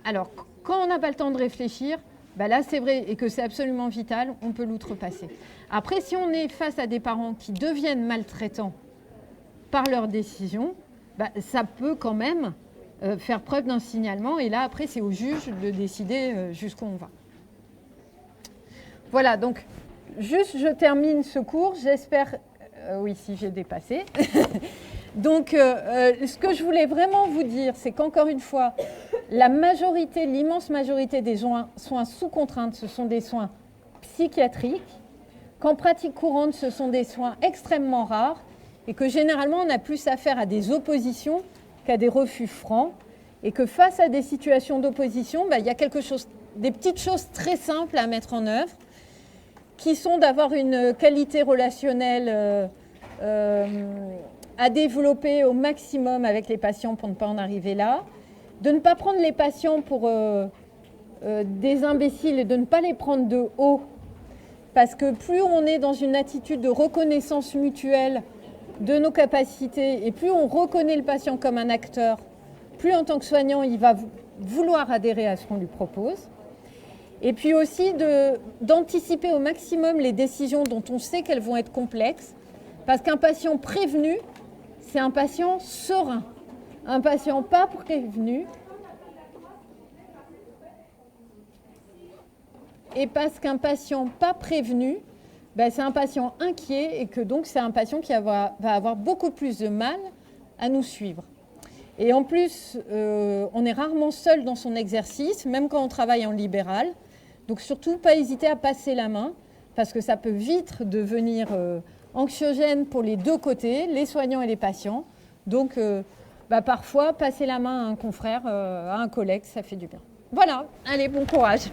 [SPEAKER 1] Alors, quand on n'a pas le temps de réfléchir, ben là c'est vrai et que c'est absolument vital, on peut l'outrepasser. Après, si on est face à des parents qui deviennent maltraitants par leurs décisions, ben, ça peut quand même faire preuve d'un signalement. Et là, après, c'est au juge de décider jusqu'où on va. Voilà, donc juste je termine ce cours. J'espère... oui, si j'ai dépassé. Donc, ce que je voulais vraiment vous dire, c'est qu'encore une fois, la majorité, l'immense majorité des soins sous contrainte, ce sont des soins psychiatriques, qu'en pratique courante, ce sont des soins extrêmement rares, et que généralement, on a plus affaire à des oppositions qu'à des refus francs, et que face à des situations d'opposition, il y a des petites choses très simples à mettre en œuvre, qui sont d'avoir une qualité relationnelle à développer au maximum avec les patients pour ne pas en arriver là, de ne pas prendre les patients pour des imbéciles et de ne pas les prendre de haut, parce que plus on est dans une attitude de reconnaissance mutuelle de nos capacités et plus on reconnaît le patient comme un acteur, plus en tant que soignant, il va vouloir adhérer à ce qu'on lui propose. Et puis aussi d'anticiper au maximum les décisions dont on sait qu'elles vont être complexes, parce qu'un patient prévenu, c'est un patient serein. Un patient pas prévenu, et parce qu'un patient pas prévenu, c'est un patient inquiet et que donc c'est un patient qui va avoir beaucoup plus de mal à nous suivre. Et en plus, on est rarement seul dans son exercice, même quand on travaille en libéral. Donc surtout, pas hésiter à passer la main, parce que ça peut vite devenir anxiogène pour les deux côtés, les soignants et les patients. Donc parfois, passer la main à un confrère, à un collègue, ça fait du bien. Voilà, allez, bon courage.